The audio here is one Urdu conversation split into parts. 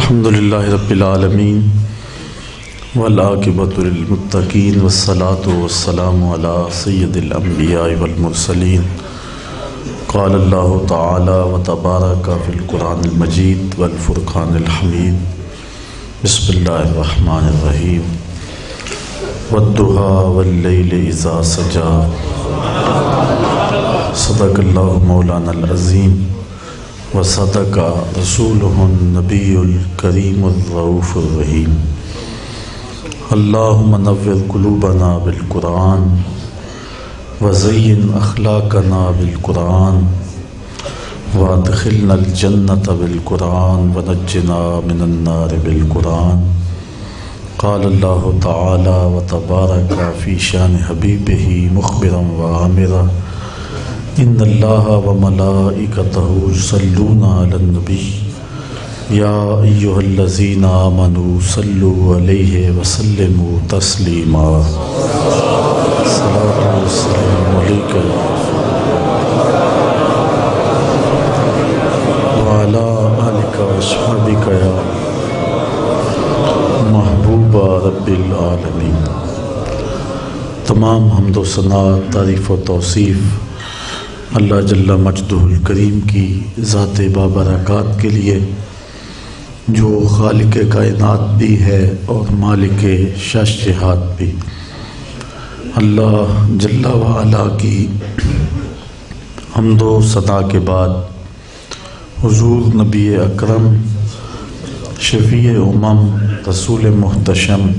الحمد للہ رب العالمین والعاقبۃ للمتقین والصلاة والسلام علی سید الانبیاء والمرسلین قال اللہ تعالی وتبارک فی القرآن المجید والفرقان الحمید بسم اللہ الرحمن الرحیم والضحیٰ واللیل اذا سجی صدق اللہ مولانا العظیم وصدق رسولہ النبی الکریم الرؤوف الرحیم اللہم نور قلوبنا بالقرآن وزین اخلاقنا بالقرآن وادخلنا الجنة بالقرآن ونجنا من النار بالقرآن قال اللہ تعالی وتبارک فی شان حبیبہ مخبرا وعامرا ان اللہ وملائکتہ یصلون علی النبی یا ایہا الذین آمنوا صلوا علیہ وسلموا تسلیما صلاۃ والسلام علیک وعلی آلک واصحابک یا محبوب رب العالمین۔ تمام حمد و ثنا، تعریف و توصیف اللہ جل مجدہ الکریم کی ذات بابرکات کے لیے، جو خالق کائنات بھی ہے اور مالک شش جہات بھی۔ اللہ جل وعلا کی حمد و ثنا کے بعد حضور نبی اکرم شفیع امم رسول محتشم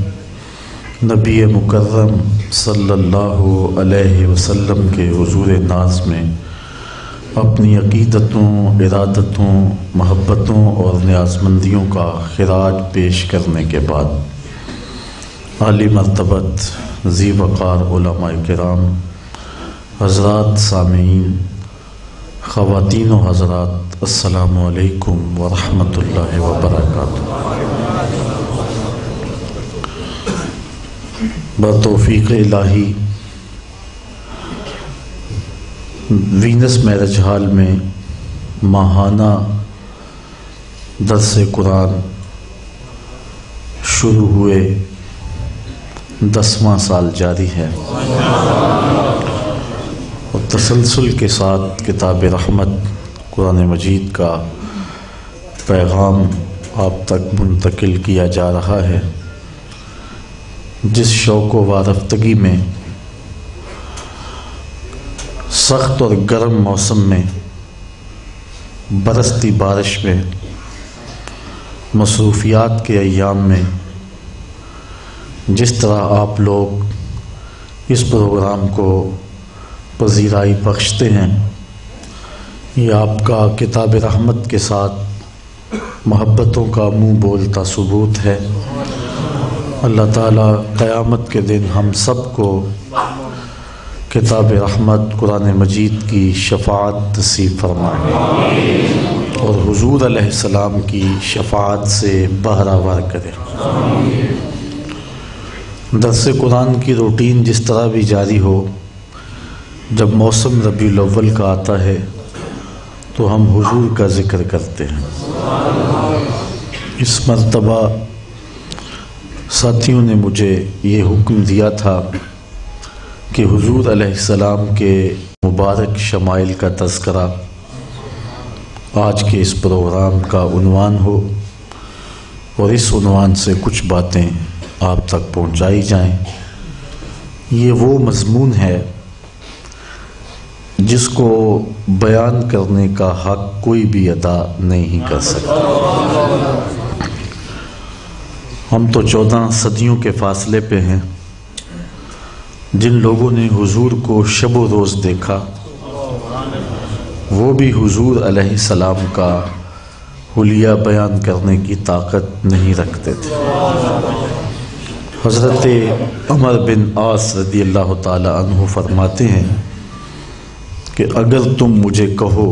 نبی مکرم صلی اللہ علیہ وسلم کے حضور ناز میں اپنی عقیدتوں، ارادتوں، محبتوں اور نیازمندیوں کا خراج پیش کرنے کے بعد عالی مرتبت ذی وقار علماء کرام، حضرات سامعین، خواتین و حضرات، السلام علیکم ورحمۃ اللہ وبرکاتہ۔ بتوفیق الہی وینس میرج ہال میں ماہانہ درس قرآن شروع ہوئے 10واں سال جاری ہے، اور تسلسل کے ساتھ کتاب رحمت قرآن مجید کا پیغام آپ تک منتقل کیا جا رہا ہے۔ جس شوق و وارفتگی میں سخت اور گرم موسم میں، برستی بارش میں، مصروفیات کے ایام میں جس طرح آپ لوگ اس پروگرام کو پذیرائی بخشتے ہیں، یہ آپ کا کتاب رحمت کے ساتھ محبتوں کا منہ بولتا ثبوت ہے۔ اللہ تعالیٰ قیامت کے دن ہم سب کو کتاب رحمت قرآن مجید کی شفاعت نصیب فرمائے اور حضور علیہ السلام کی شفاعت سے بہرہور کرے۔ درس قرآن کی روٹین جس طرح بھی جاری ہو، جب موسم ربیع الاول کا آتا ہے تو ہم حضور کا ذکر کرتے ہیں۔ اس مرتبہ ساتھیوں نے مجھے یہ حکم دیا تھا کہ حضور علیہ السلام کے مبارک شمائل کا تذکرہ آج کے اس پروگرام کا عنوان ہو، اور اس عنوان سے کچھ باتیں آپ تک پہنچائی جائیں۔ یہ وہ مضمون ہے جس کو بیان کرنے کا حق کوئی بھی ادا نہیں کر سکتا۔ ہم تو 14 صدیوں کے فاصلے پہ ہیں۔ جن لوگوں نے حضور کو شب و روز دیکھا، وہ بھی حضور علیہ السلام کا حلیہ بیان کرنے کی طاقت نہیں رکھتے تھے۔ حضرت عمر بن عاص رضی اللہ تعالی عنہ فرماتے ہیں کہ اگر تم مجھے کہو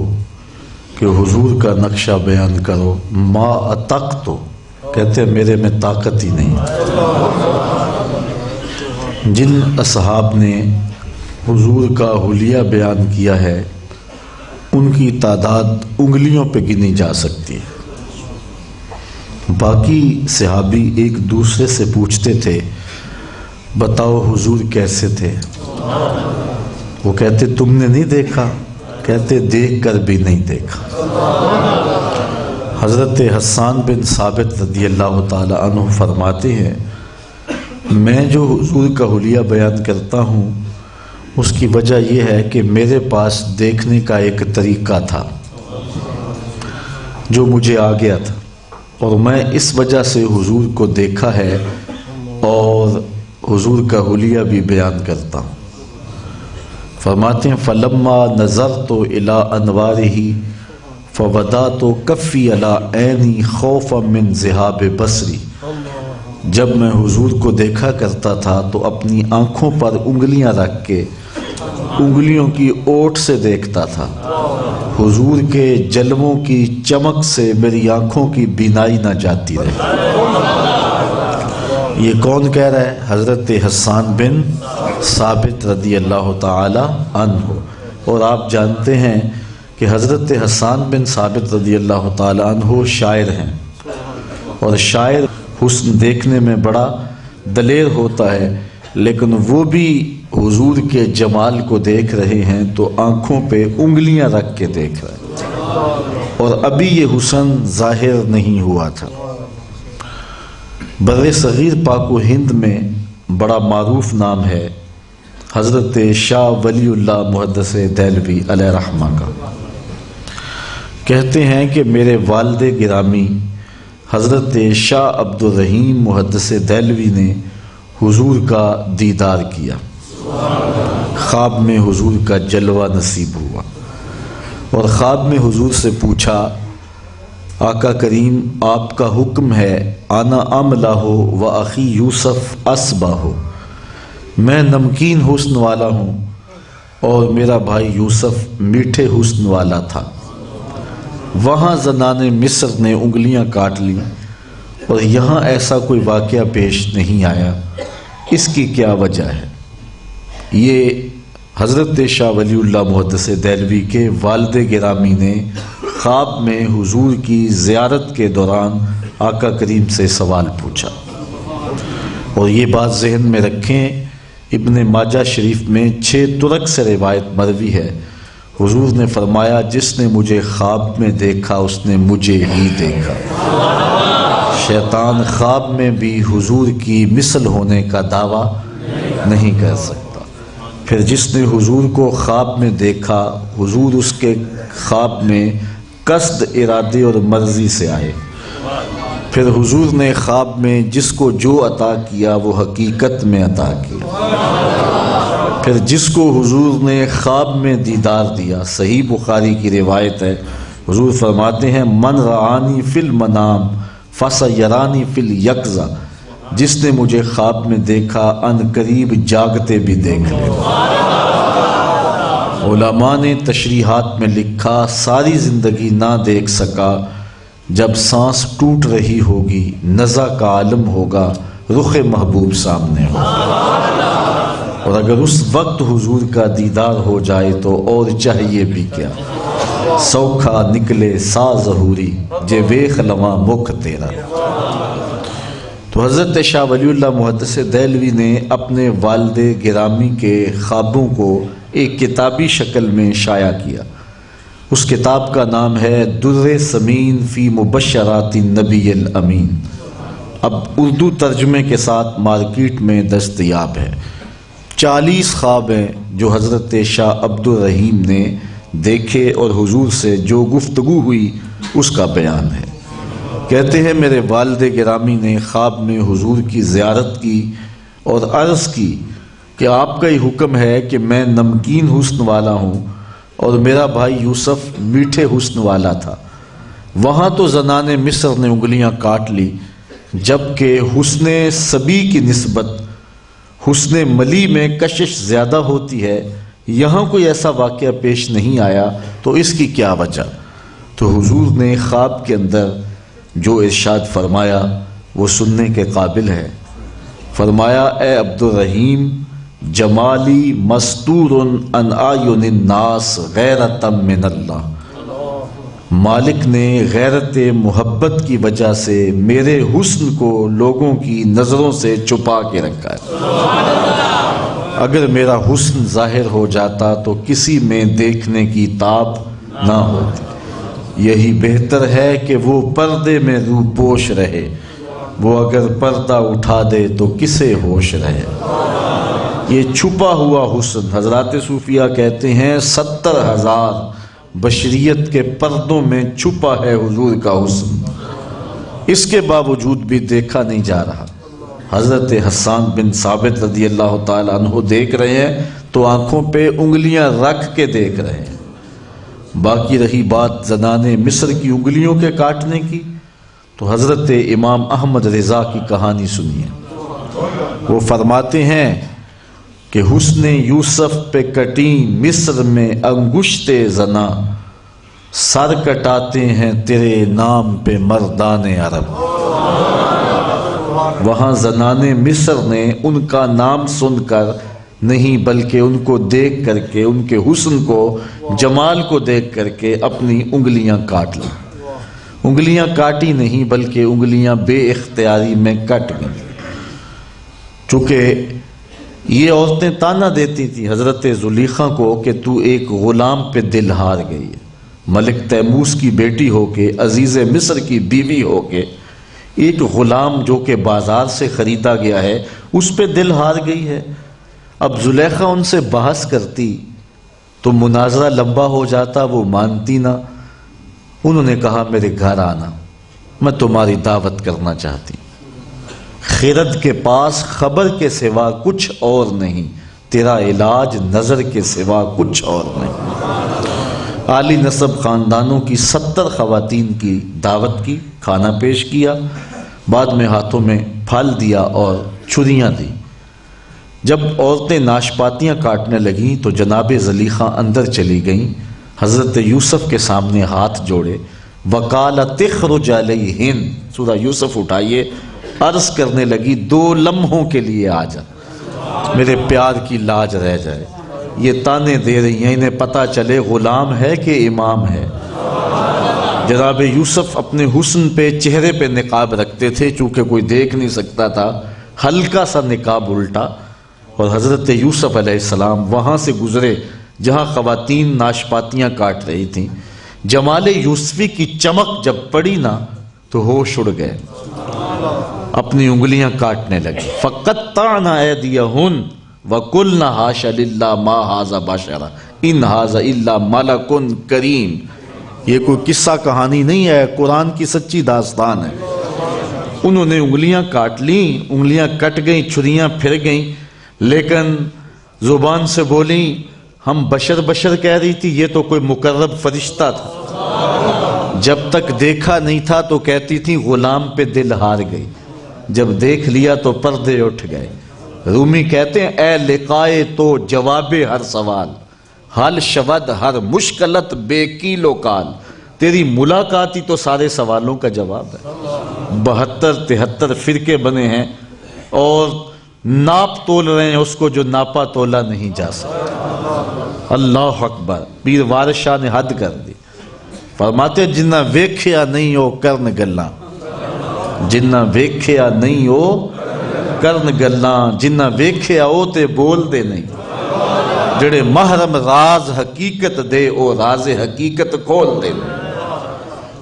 کہ حضور کا نقشہ بیان کرو، ما اطقت، کہتے ہیں میرے میں طاقت ہی نہیں۔ جن اصحاب نے حضور کا حلیہ بیان کیا ہے، ان کی تعداد انگلیوں پہ گنی جا سکتی ہے۔ باقی صحابی ایک دوسرے سے پوچھتے تھے بتاؤ حضور کیسے تھے؟ وہ کہتے تم نے نہیں دیکھا؟ کہتے دیکھ کر بھی نہیں دیکھا۔ حضرت حسان بن ثابت رضی اللہ تعالی عنہ فرماتے ہیں میں جو حضور کا حلیہ بیان کرتا ہوں اس کی وجہ یہ ہے کہ میرے پاس دیکھنے کا ایک طریقہ تھا جو مجھے آ گیا تھا، اور میں اس وجہ سے حضور کو دیکھا ہے اور حضور کا حلیہ بھی بیان کرتا ہوں۔ فرماتے ہیں فلما نظرت الی انوارہ فوضعت کفی علی عینی خوفا من ذہاب بصری، جب میں حضور کو دیکھا کرتا تھا تو اپنی آنکھوں پر انگلیاں رکھ کے انگلیوں کی اوٹ سے دیکھتا تھا، حضور کے جلووں کی چمک سے میری آنکھوں کی بینائی نہ جاتی رہے۔ یہ کون کہہ رہا ہے؟ حضرت حسان بن ثابت رضی اللہ تعالی عنہ۔ اور آپ جانتے ہیں کہ حضرت حسان بن ثابت رضی اللہ تعالی عنہ شاعر ہیں، اور شاعر حسن دیکھنے میں بڑا دلیر ہوتا ہے، لیکن وہ بھی حضور کے جمال کو دیکھ رہے ہیں تو آنکھوں پہ انگلیاں رکھ کے دیکھ رہے ہیں، اور ابھی یہ حسن ظاہر نہیں ہوا تھا۔ بر صغیر پاک و ہند میں بڑا معروف نام ہے حضرت شاہ ولی اللہ محدث دہلوی علیہ رحمہ کا۔ کہتے ہیں کہ میرے والد گرامی حضرت شاہ عبد الرحیم محدث دہلوی نے حضور کا دیدار کیا، خواب میں حضور کا جلوہ نصیب ہوا، اور خواب میں حضور سے پوچھا آقا کریم آپ کا حکم ہے انا املا ہو و اخی یوسف اسبا ہو، میں نمکین حسن والا ہوں اور میرا بھائی یوسف میٹھے حسن والا تھا۔ وہاں زنان مصر نے انگلیاں کاٹ لی اور یہاں ایسا کوئی واقعہ پیش نہیں آیا، اس کی کیا وجہ ہے؟ یہ حضرت شاہ ولی اللہ محدث دہلوی کے والد گرامی نے خواب میں حضور کی زیارت کے دوران آقا کریم سے سوال پوچھا۔ اور یہ بات ذہن میں رکھیں، ابن ماجہ شریف میں 6 طرق سے روایت مروی ہے، حضور نے فرمایا جس نے مجھے خواب میں دیکھا اس نے مجھے ہی دیکھا۔ شیطان خواب میں بھی حضور کی مثل ہونے کا دعویٰ نہیں کر سکتا۔ پھر جس نے حضور کو خواب میں دیکھا حضور اس کے خواب میں قصد، ارادے اور مرضی سے آئے۔ پھر حضور نے خواب میں جس کو جو عطا کیا وہ حقیقت میں عطا کیا۔ پھر جس کو حضور نے خواب میں دیدار دیا، صحیح بخاری کی روایت ہے، حضور فرماتے ہیں من رعانی فی المنام فسیرانی فی الیقظہ، جس نے مجھے خواب میں دیکھا ان قریب جاگتے بھی دیکھ لے۔ علماء نے تشریحات میں لکھا ساری زندگی نہ دیکھ سکا، جب سانس ٹوٹ رہی ہوگی نزع کا عالم ہوگا، رخ محبوب سامنے ہوگا، اور اگر اس وقت حضور کا دیدار ہو جائے تو اور چاہیے بھی کیا، سوکھا نکلے سا ظہوری جے ویخ لواں مکھ تیرا۔ تو حضرت شاہ ولی اللہ محدث دہلوی نے اپنے والد گرامی کے خوابوں کو ایک کتابی شکل میں شائع کیا۔ اس کتاب کا نام ہے در ثمین فی مبشرات النبی الامین، اب اردو ترجمے کے ساتھ مارکیٹ میں دستیاب ہے۔ 40 خواب ہیں جو حضرت شاہ عبد الرحیم نے دیکھے اور حضور سے جو گفتگو ہوئی اس کا بیان ہے۔ کہتے ہیں میرے والد گرامی نے خواب میں حضور کی زیارت کی اور عرض کی کہ آپ کا ہی حکم ہے کہ میں نمکین حسن والا ہوں اور میرا بھائی یوسف میٹھے حسن والا تھا۔ وہاں تو زنان مصر نے انگلیاں کاٹ لی، جبکہ حسن صبی کی نسبت حسن ملی میں کشش زیادہ ہوتی ہے، یہاں کوئی ایسا واقعہ پیش نہیں آیا، تو اس کی کیا وجہ؟ تو حضور نے خواب کے اندر جو ارشاد فرمایا وہ سننے کے قابل ہے۔ فرمایا اے عبد الرحیم جمالی مستور عن اعین الناس غیرۃ من اللہ، مالک نے غیرت محبت کی وجہ سے میرے حسن کو لوگوں کی نظروں سے چھپا کے رکھا ہے۔ اگر میرا حسن ظاہر ہو جاتا تو کسی میں دیکھنے کی تاب نہ ہوتی۔ یہی بہتر ہے کہ وہ پردے میں روپوش رہے، وہ اگر پردہ اٹھا دے تو کسے ہوش رہے۔ یہ چھپا ہوا حسن حضرات صوفیہ کہتے ہیں 70,000 بشریت کے پردوں میں چھپا ہے حضور کا حسن، اس کے باوجود بھی دیکھا نہیں جا رہا۔ حضرت حسان بن ثابت رضی اللہ تعالیٰ عنہ دیکھ رہے ہیں تو آنکھوں پہ انگلیاں رکھ کے دیکھ رہے ہیں۔ باقی رہی بات زنان مصر کی انگلیوں کے کاٹنے کی، تو حضرت امام احمد رضا کی کہانی سنیے۔ وہ فرماتے ہیں کہ حسن یوسف پہ کٹی مصر میں انگشت زنا، سر کٹاتے ہیں تیرے نام پہ مردان عرب۔ وہاں زنان مصر نے ان کا نام سن کر نہیں بلکہ ان کو دیکھ کر کے، ان کے حسن کو، جمال کو دیکھ کر کے اپنی انگلیاں کاٹ لی۔ انگلیاں کاٹی نہیں بلکہ انگلیاں بے اختیاری میں کٹ گئیں۔ چونکہ یہ عورتیں تانا دیتی تھی حضرت زلیخا کو کہ تو ایک غلام پہ دل ہار گئی ہے، ملک تیموس کی بیٹی ہو کے، عزیز مصر کی بیوی ہو کے، ایک غلام جو کہ بازار سے خریدا گیا ہے اس پہ دل ہار گئی ہے۔ اب زلیخا ان سے بحث کرتی تو مناظرہ لمبا ہو جاتا، وہ مانتی نہ۔ انہوں نے کہا میرے گھر آنا، میں تمہاری دعوت کرنا چاہتی ہوں۔ خرد کے پاس خبر کے سوا کچھ اور نہیں، تیرا علاج نظر کے سوا کچھ اور نہیں۔ عالی نسب خاندانوں کی 70 خواتین کی دعوت کی، کھانا پیش کیا، بعد میں ہاتھوں میں پھل دیا اور چھریاں دی۔ جب عورتیں ناشپاتیاں کاٹنے لگیں تو جناب زلیخا اندر چلی گئیں، حضرت یوسف کے سامنے ہاتھ جوڑے، وقال تخرج علیہن، سورہ یوسف اٹھائیے، عرض کرنے لگی 2 لمحوں کے لیے آ جا، میرے پیار کی لاج رہ جائے۔ یہ تانے دے رہی ہیں، انہیں پتہ چلے غلام ہے کہ امام ہے۔ جناب یوسف اپنے حسن پہ، چہرے پہ نقاب رکھتے تھے، چونکہ کوئی دیکھ نہیں سکتا تھا، ہلکا سا نقاب الٹا، اور حضرت یوسف علیہ السلام وہاں سے گزرے جہاں خواتین ناشپاتیاں کاٹ رہی تھیں۔ جمال یوسفی کی چمک جب پڑی نا تو ہوش اڑ گئے، اپنی انگلیاں کاٹنے لگے۔ فَقَطَّعْنَ أَيْدِيَهُنَّ وَقُلْنَ حَاشَ لِلَّهِ مَا هَٰذَا بَشَرٌ إِنْ هَٰذَا إِلَّا مَلَكٌ كَرِيمٌ۔ یہ کوئی قصہ کہانی نہیں ہے، قرآن کی سچی داستان ہے۔ انہوں نے انگلیاں کاٹ لیں، انگلیاں کٹ گئیں، چھریاں پھر گئیں، لیکن زبان سے بولیں ہم بشر بشر کہہ رہی تھی، یہ تو کوئی مقرب فرشتہ تھا۔ جب تک دیکھا نہیں تھا تو کہتی تھی غلام پہ دل ہار گئی، جب دیکھ لیا تو پردے اٹھ گئے۔ رومی کہتے ہیں اے لقائے تو جواب ہر سوال، حل شود ہر مشکلت بے کیلو کال۔ تیری ملاقات ہی تو سارے سوالوں کا جواب ہے۔ 72-73 فرقے بنے ہیں اور ناپ تول رہے ہیں اس کو جو ناپا تولا نہیں جا سکتا۔ اللہ اکبر، پیر وارث شاہ نے حد کر دی، فرماتے جنہ ویکھیا نہیں ہو کرن گلاں، جنہ ویکھیا نہیں ہو کرن گلاں، جنہ ویکھیا ہو تے بول دے نہیں، جڑے محرم راز حقیقت دے او راز حقیقت کھول دے۔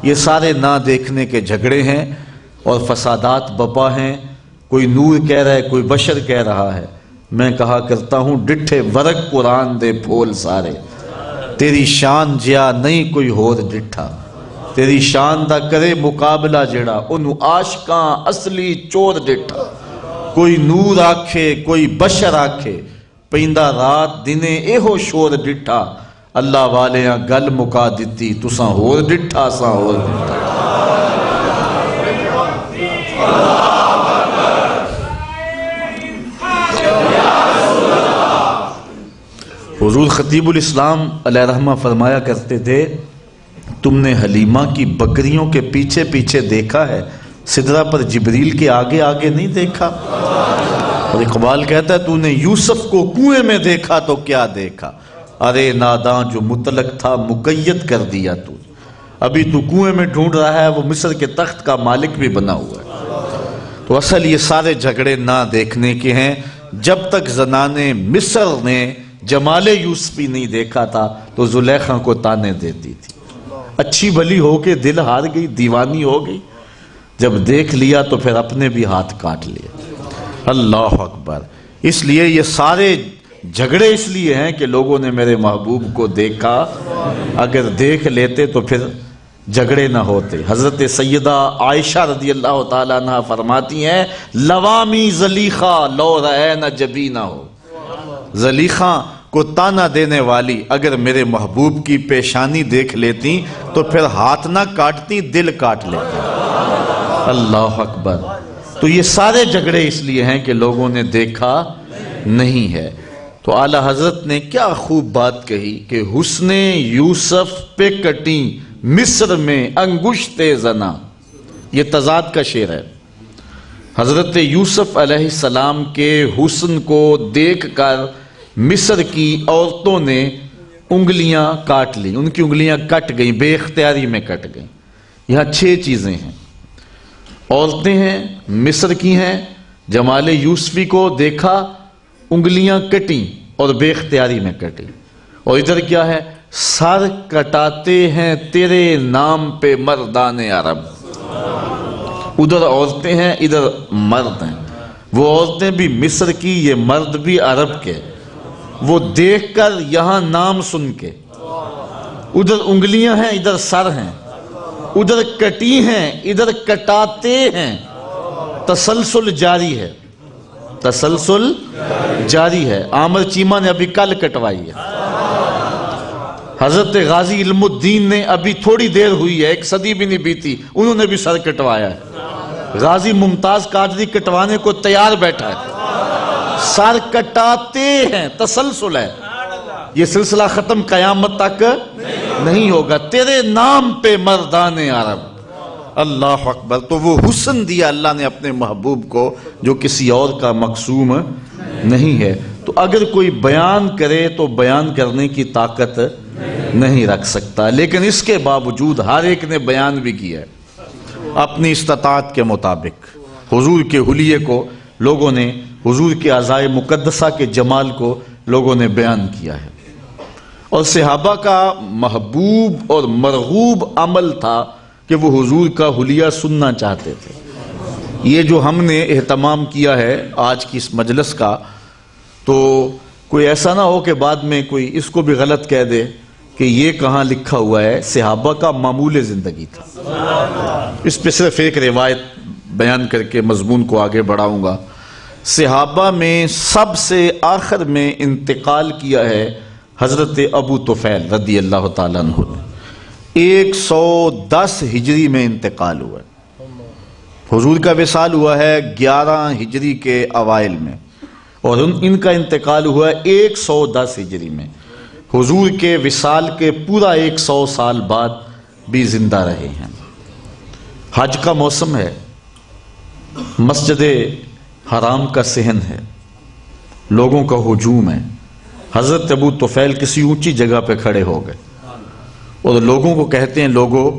یہ سارے نہ دیکھنے کے جھگڑے ہیں اور فسادات بپا ہیں، کوئی نور کہہ رہا ہے، کوئی بشر کہہ رہا ہے۔ میں کہا کرتا ہوں ڈٹھے ورق قرآن دے پھول سارے، تیری شان جیا نہیں کوئی ہور ڈٹھا، تیری شان دا کرے مقابلہ جڑا انہوں عاشقاں اصلی چور ڈٹھا۔ کوئی نور آکھے کوئی بشر آکھے، پیندہ رات دنے ایہو شور ڈٹھا، اللہ والیاں گل مکا دیتی تساں ہور ڈٹھا ساں ہور ڈٹھا۔ حضور خطیب الاسلام علیہ رحمہ فرمایا کرتے تھے تم نے حلیمہ کی بکریوں کے پیچھے پیچھے دیکھا ہے، سدرہ پر جبریل کے آگے آگے نہیں دیکھا۔ اور اقبال کہتا ہے تو نے یوسف کو کنویں میں دیکھا تو کیا دیکھا، ارے ناداں جو مطلق تھا مقید کر دیا تو۔ ابھی تو کنویں میں ڈھونڈ رہا ہے، وہ مصر کے تخت کا مالک بھی بنا ہوا ہے۔ تو اصل یہ سارے جھگڑے نہ دیکھنے کے ہیں۔ جب تک زنانے مصر نے جمال یوسفی نہیں دیکھا تھا تو زلیخا کو تانے دیتی تھی، اچھی بھلی ہو کے دل ہار گئی، دیوانی ہو گئی، جب دیکھ لیا تو پھر اپنے بھی ہاتھ کاٹ لیے۔ اللہ اکبر۔ اس لیے یہ سارے جھگڑے اس لیے ہیں کہ لوگوں نے میرے محبوب کو دیکھا، اگر دیکھ لیتے تو پھر جھگڑے نہ ہوتے۔ حضرت سیدہ عائشہ رضی اللہ تعالیٰ عنہ فرماتی ہیں لوامی زلیخا لو رأینا جبینہ ہو، زلیخا کو تانا دینے والی اگر میرے محبوب کی پیشانی دیکھ لیتی تو پھر ہاتھ نہ کاٹتی، دل کاٹ لیتی۔ اللہ اکبر۔ تو یہ سارے جھگڑے اس لیے ہیں کہ لوگوں نے دیکھا نہیں ہے۔ تو اعلیٰ حضرت نے کیا خوب بات کہی کہ حسن یوسف پہ کٹی مصر میں انگشت زنا، یہ تضاد کا شعر ہے۔ حضرت یوسف علیہ السلام کے حسن کو دیکھ کر مصر کی عورتوں نے انگلیاں کاٹ لی، ان کی انگلیاں کٹ گئیں، بے اختیاری میں کٹ گئیں۔ یہاں 6 چیزیں ہیں، عورتیں ہیں، مصر کی ہیں، جمال یوسفی کو دیکھا، انگلیاں کٹیں اور بے اختیاری میں کٹیں۔ اور ادھر کیا ہے؟ سر کٹاتے ہیں تیرے نام پہ مردان عرب۔ ادھر عورتیں ہیں، ادھر مرد ہیں، وہ عورتیں بھی مصر کی، یہ مرد بھی عرب کے، وہ دیکھ کر یہاں نام سن کے، ادھر انگلیاں ہیں ادھر سر ہیں، ادھر کٹی ہیں ادھر کٹاتے ہیں، تسلسل جاری ہے، تسلسل جاری ہے۔ عامر چیمہ نے ابھی کل کٹوائی ہے، حضرت غازی علم الدین نے ابھی تھوڑی دیر ہوئی ہے، 1 صدی بھی نہیں بیتی، انہوں نے بھی سر کٹوایا ہے۔ غازی ممتاز قادری کٹوانے کو تیار بیٹھا ہے، سر کٹاتے ہیں، تسلسل ہے، یہ سلسلہ ختم قیامت تک نہیں ہوگا۔ تیرے نام پہ مردان عرب، اللہ اکبر۔ تو وہ حسن دیا اللہ نے اپنے محبوب کو جو کسی اور کا مقسوم نہیں ہے۔ تو اگر کوئی بیان کرے تو بیان کرنے کی طاقت نہیں رکھ سکتا، لیکن اس کے باوجود ہر ایک نے بیان بھی کیا ہے اپنی استطاعت کے مطابق۔ حضور کے حلیے کو لوگوں نے، حضور کے اعضائے مقدسہ کے جمال کو لوگوں نے بیان کیا ہے۔ اور صحابہ کا محبوب اور مرغوب عمل تھا کہ وہ حضور کا حلیہ سننا چاہتے تھے۔ یہ جو ہم نے اہتمام کیا ہے آج کی اس مجلس کا، تو کوئی ایسا نہ ہو کہ بعد میں کوئی اس کو بھی غلط کہہ دے کہ یہ کہاں لکھا ہوا ہے۔ صحابہ کا معمول زندگی تھا۔ اس پہ صرف ایک روایت بیان کر کے مضمون کو آگے بڑھاؤں گا۔ صحابہ میں سب سے آخر میں انتقال کیا ہے حضرت ابو طفیل رضی اللہ تعالیٰ عنہ نے، 110 ہجری میں انتقال ہوا ہے۔ حضور کا وصال ہوا ہے 11 ہجری کے اوائل میں، اور ان کا انتقال ہوا ہے 110 ہجری میں۔ حضور کے وصال کے پورا 100 سال بعد بھی زندہ رہے ہیں۔ حج کا موسم ہے، مسجد حرام کا صحن ہے، لوگوں کا ہجوم ہے۔ حضرت ابو طفیل کسی اونچی جگہ پہ کھڑے ہو گئے اور لوگوں کو کہتے ہیں، لوگوں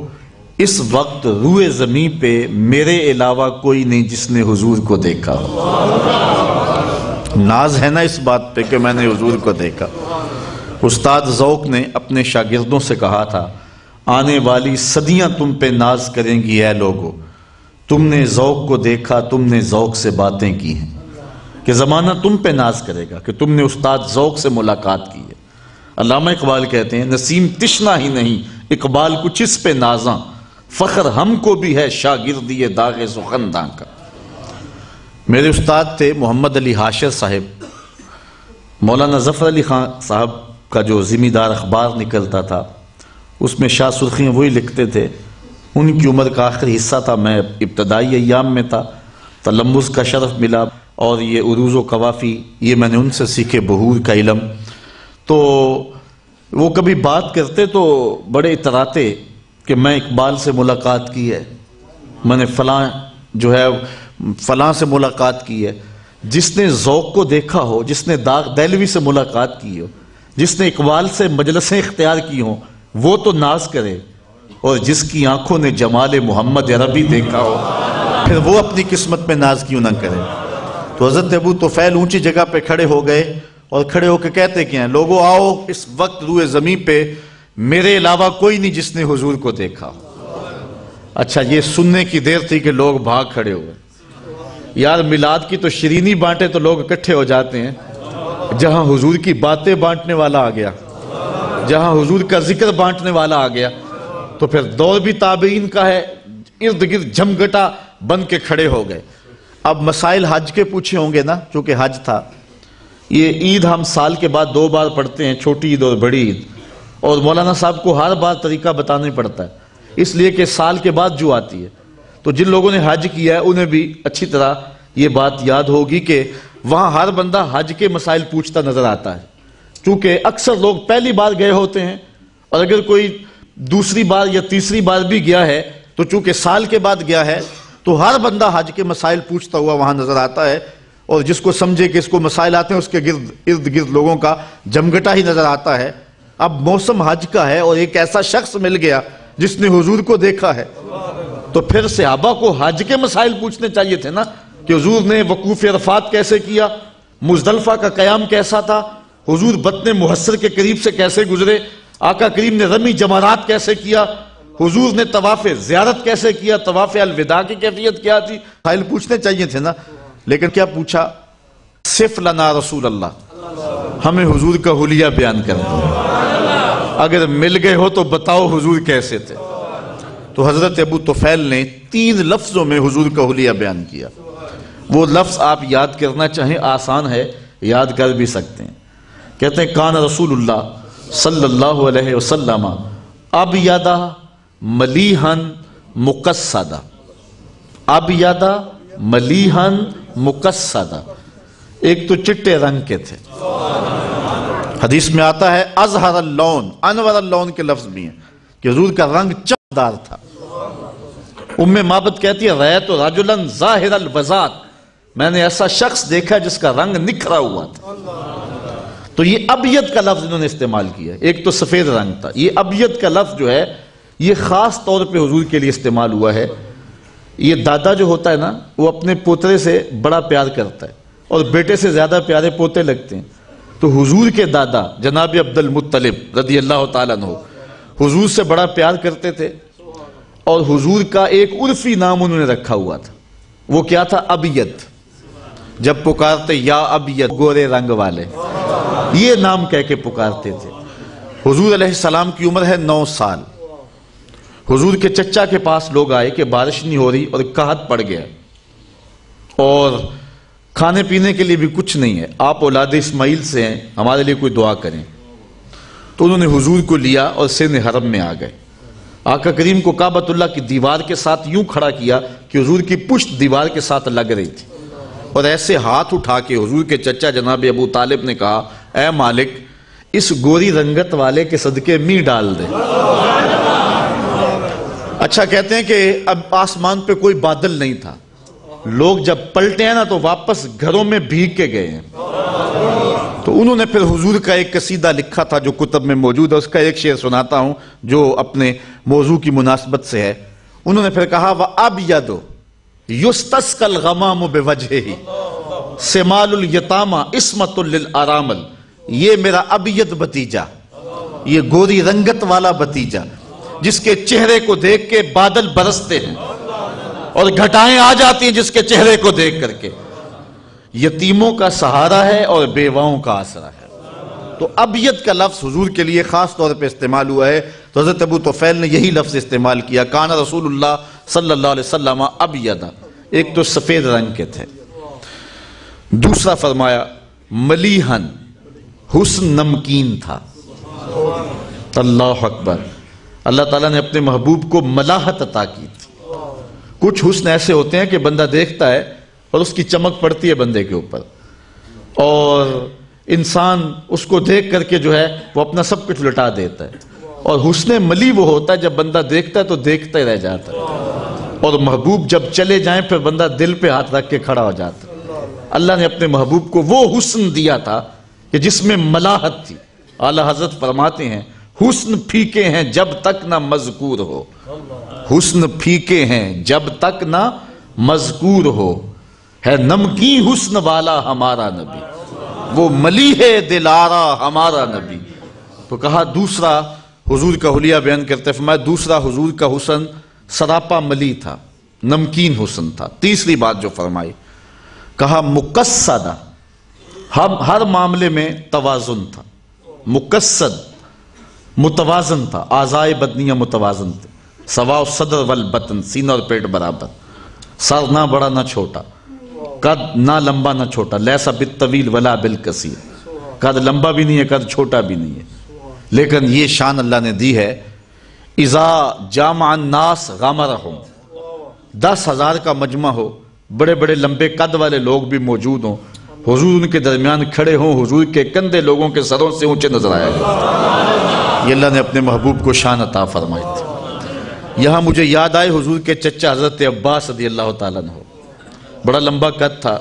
اس وقت روئے زمین پہ میرے علاوہ کوئی نہیں جس نے حضور کو دیکھا ہو۔ ناز ہے نا اس بات پہ کہ میں نے حضور کو دیکھا۔ استاد ذوق نے اپنے شاگردوں سے کہا تھا، آنے والی صدیاں تم پہ ناز کریں گی اے لوگو، تم نے ذوق کو دیکھا، تم نے ذوق سے باتیں کی ہیں، کہ زمانہ تم پہ ناز کرے گا کہ تم نے استاد ذوق سے ملاقات کی ہے۔ علامہ اقبال کہتے ہیں، نسیم تشنا ہی نہیں اقبال کچھ اس پہ نازاں، فخر ہم کو بھی ہے شاگردی داغ سخنداں کا۔ میرے استاد تھے محمد علی حاشر صاحب، مولانا ظفر علی خان صاحب کا جو ذمہ دار اخبار نکلتا تھا اس میں شاہ سرخیاں وہی لکھتے تھے۔ ان کی عمر کا آخری حصہ تھا، میں ابتدائی ایام میں تھا، تلمذ کا شرف ملا، اور یہ عروض و قوافی یہ میں نے ان سے سیکھے، بہور کا علم۔ تو وہ کبھی بات کرتے تو بڑے اتراتے کہ میں اقبال سے ملاقات کی ہے، میں نے فلاں جو ہے فلاں سے ملاقات کی ہے۔ جس نے ذوق کو دیکھا ہو، جس نے داغ دہلوی سے ملاقات کی ہو، جس نے اقبال سے مجلسیں اختیار کی ہوں، وہ تو ناز کرے، اور جس کی آنکھوں نے جمال محمد عربی دیکھا ہو پھر وہ اپنی قسمت میں ناز کیوں نہ کرے۔ تو حضرت ابو طفیل اونچی جگہ پہ کھڑے ہو گئے اور کھڑے ہو کے کہتے کیا ہیں، لوگوں آؤ، اس وقت روئے زمین پہ میرے علاوہ کوئی نہیں جس نے حضور کو دیکھا۔ اچھا، یہ سننے کی دیر تھی کہ لوگ بھاگ کھڑے ہوئے۔ یار میلاد کی تو شیرینی بانٹے تو لوگ اکٹھے ہو جاتے ہیں، جہاں حضور کی باتیں بانٹنے والا آ گیا، جہاں حضور کا ذکر بانٹنے والا آ گیا، تو پھر دور بھی تابعین کا ہے، ارد گرد جھمگٹا بن کے کھڑے ہو گئے۔ اب مسائل حج کے پوچھے ہوں گے نا، چونکہ حج تھا۔ یہ عید ہم سال کے بعد 2 بار پڑھتے ہیں، چھوٹی عید اور بڑی عید، اور مولانا صاحب کو ہر بار طریقہ بتانا پڑتا ہے، اس لیے کہ سال کے بعد جو آتی ہے۔ تو جن لوگوں نے حج کیا ہے انہیں بھی اچھی طرح یہ بات یاد ہوگی کہ وہاں ہر بندہ حج کے مسائل پوچھتا نظر آتا ہے، چونکہ اکثر لوگ پہلی بار گئے ہوتے ہیں، اور اگر کوئی دوسری بار یا تیسری بار بھی گیا ہے تو چونکہ سال کے بعد گیا ہے تو ہر بندہ حج کے مسائل پوچھتا ہوا وہاں نظر آتا ہے، اور جس کو سمجھے کہ اس کو مسائل آتے ہیں اس کے ارد گرد لوگوں کا جمگٹا ہی نظر آتا ہے۔ اب موسم حج کا ہے اور ایک ایسا شخص مل گیا جس نے حضور کو دیکھا ہے، تو پھر صحابہ کو حج کے مسائل پوچھنے چاہیے تھے نا، کہ حضور نے وقوف عرفات کیسے کیا، مزدلفہ کا قیام کیسا تھا، حضور بطن محصر کے قریب سے کیسے گزرے، آقا کریم نے رمی جمرات کیسے کیا، حضور نے طواف زیارت کیسے کیا، طواف الوداع کی کیفیت کیا تھی، مسائل پوچھنے چاہیے تھے نا۔ لیکن کیا پوچھا؟ صف لنا رسول اللہ، ہمیں حضور کا حلیہ بیان کر دو، اگر مل گئے ہو تو بتاؤ حضور کیسے تھے۔ تو حضرت ابو طفیل نے 3 لفظوں میں حضور کا حلیہ بیان کیا۔ وہ لفظ آپ یاد کرنا چاہیں آسان ہے، یاد کر بھی سکتے ہیں۔ کہتے ہیں کان رسول اللہ صلی اللہ علیہ وسلم ابیض ملیحا مقصدا، ابیض ملیحا مقصدا، ایک تو چٹے رنگ کے تھے، حدیث میں آتا ہے ازہر اللون، انور اللون کے لفظ بھی ہیں کہ حضور کا رنگ چمکدار تھا۔ ام معبد کہتی ہے رأیت رجلا ظاہر البذات، میں نے ایسا شخص دیکھا جس کا رنگ نکھرا ہوا تھا۔ تو یہ ابیض کا لفظ انہوں نے استعمال کیا، ایک تو سفید رنگ تھا، یہ ابیض کا لفظ جو ہے یہ خاص طور پہ حضور کے لیے استعمال ہوا ہے۔ یہ دادا جو ہوتا ہے نا وہ اپنے پوترے سے بڑا پیار کرتا ہے اور بیٹے سے زیادہ پیارے پوتے لگتے ہیں، تو حضور کے دادا جناب عبد المطلب رضی اللہ تعالیٰ عنہ حضور سے بڑا پیار کرتے تھے، اور حضور کا ایک عرفی نام انہوں نے رکھا ہوا تھا، وہ کیا تھا؟ ابیض۔ جب پکارتے یا ابیض، گورے رنگ والے، یہ نام کہہ کے پکارتے تھے۔ حضور علیہ السلام کی عمر ہے 9 سال۔ حضور کے چچا کے پاس لوگ آئے کہ بارش نہیں ہو رہی اور قحط پڑ گیا اور کھانے پینے کے لیے بھی کچھ نہیں ہے، آپ اولاد اسماعیل سے ہیں، ہمارے لیے کوئی دعا کریں۔ تو انہوں نے حضور کو لیا اور سن حرم میں آ گئے، آقا کریم کو کعبۃ اللہ کی دیوار کے ساتھ یوں کھڑا کیا کہ حضور کی پشت دیوار کے ساتھ لگ رہی تھی، اور ایسے ہاتھ اٹھا کے حضور کے چچا جناب ابو طالب نے کہا اے مالک اس گوری رنگت والے کے صدقے می ڈال دے۔ اچھا، کہتے ہیں کہ اب آسمان پہ کوئی بادل نہیں تھا، لوگ جب پلٹے ہیں نا تو واپس گھروں میں بھیگ کے گئے ہیں، تو انہوں نے پھر حضور کا ایک قصیدہ لکھا تھا جو کتب میں موجود ہے، اس کا ایک شعر سناتا ہوں جو اپنے موضوع کی مناسبت سے ہے۔ انہوں نے پھر کہا وَأَبْيَدُ يُسْتَسْقَى الْغَمَامُ بِوَجْهِهِ سِمَالُ الْيَتَامَى عِصْمَةٌ لِلْأَرَامِلِ، یہ میرا ابیض بھتیجا، یہ گوری رنگت والا بھتیجا جس کے چہرے کو دیکھ کے بادل برستے ہیں اور گھٹائیں آ جاتی ہیں جس کے چہرے کو دیکھ کر کے، یتیموں کا سہارا ہے اور بیواؤں کا آسرا ہے۔ تو ابیض کا لفظ حضور کے لیے خاص طور پہ استعمال ہوا ہے، تو حضرت ابو طفیل نے یہی لفظ استعمال کیا، کان رسول اللہ صلی اللہ علیہ وسلم ابیض، ایک تو سفید رنگ کے تھے، دوسرا فرمایا ملیحن، حسن نمکین تھا۔ اللہ اکبر، اللہ تعالیٰ نے اپنے محبوب کو ملاحت عطا کی تھی۔ کچھ حسن ایسے ہوتے ہیں کہ بندہ دیکھتا ہے اور اس کی چمک پڑتی ہے بندے کے اوپر، اور انسان اس کو دیکھ کر کے جو ہے وہ اپنا سب کچھ لٹا دیتا ہے، اور حسن ملی وہ ہوتا ہے جب بندہ دیکھتا ہے تو دیکھتا ہی رہ جاتا ہے، اور محبوب جب چلے جائیں پھر بندہ دل پہ ہاتھ رکھ کے کھڑا ہو جاتا ہے۔ اللہ نے اپنے محبوب کو وہ حسن دیا تھا کہ جس میں ملاحت تھی۔ اعلیٰ حضرت فرماتے ہیں حسن پھیکے ہیں جب تک نہ مذکور ہو، حسن پھیکے ہیں جب تک نہ مذکور ہو، ہے نمکین حسن والا ہمارا نبی، وہ ملیح دلارا ہمارا نبی۔ تو کہا دوسرا حضور کا حلیہ بیان کرتے فرمایا دوسرا حضور کا حسن سراپا ملی تھا، نمکین حسن تھا۔ تیسری بات جو فرمائی کہا مقصدہ، ہر معاملے میں توازن تھا، مقصد متوازن تھا، اعضائے بدنیہ متوازن تھے، سواء الصدر والبطن، سینہ اور پیٹ برابر، سر نہ بڑا نہ چھوٹا، قد نہ لمبا نہ چھوٹا، لیسا بالطویل ولا بالقصیر، قد لمبا بھی نہیں ہے قد چھوٹا بھی نہیں ہے، لیکن یہ شان اللہ نے دی ہے اذا جامع الناس غمرہم، 10,000 کا مجمع ہو، بڑے بڑے لمبے قد والے لوگ بھی موجود ہوں، حضور ان کے درمیان کھڑے ہوں، حضور کے کندھے لوگوں کے سروں سے اونچے نظر آیا گئے۔ یہ اللہ نے اپنے محبوب کو شان عطا فرمائی تھی۔ یہاں مجھے یاد آئے حضور کے چچا حضرت عباس رضی اللہ تعالیٰ عنہ، بڑا لمبا قد تھا،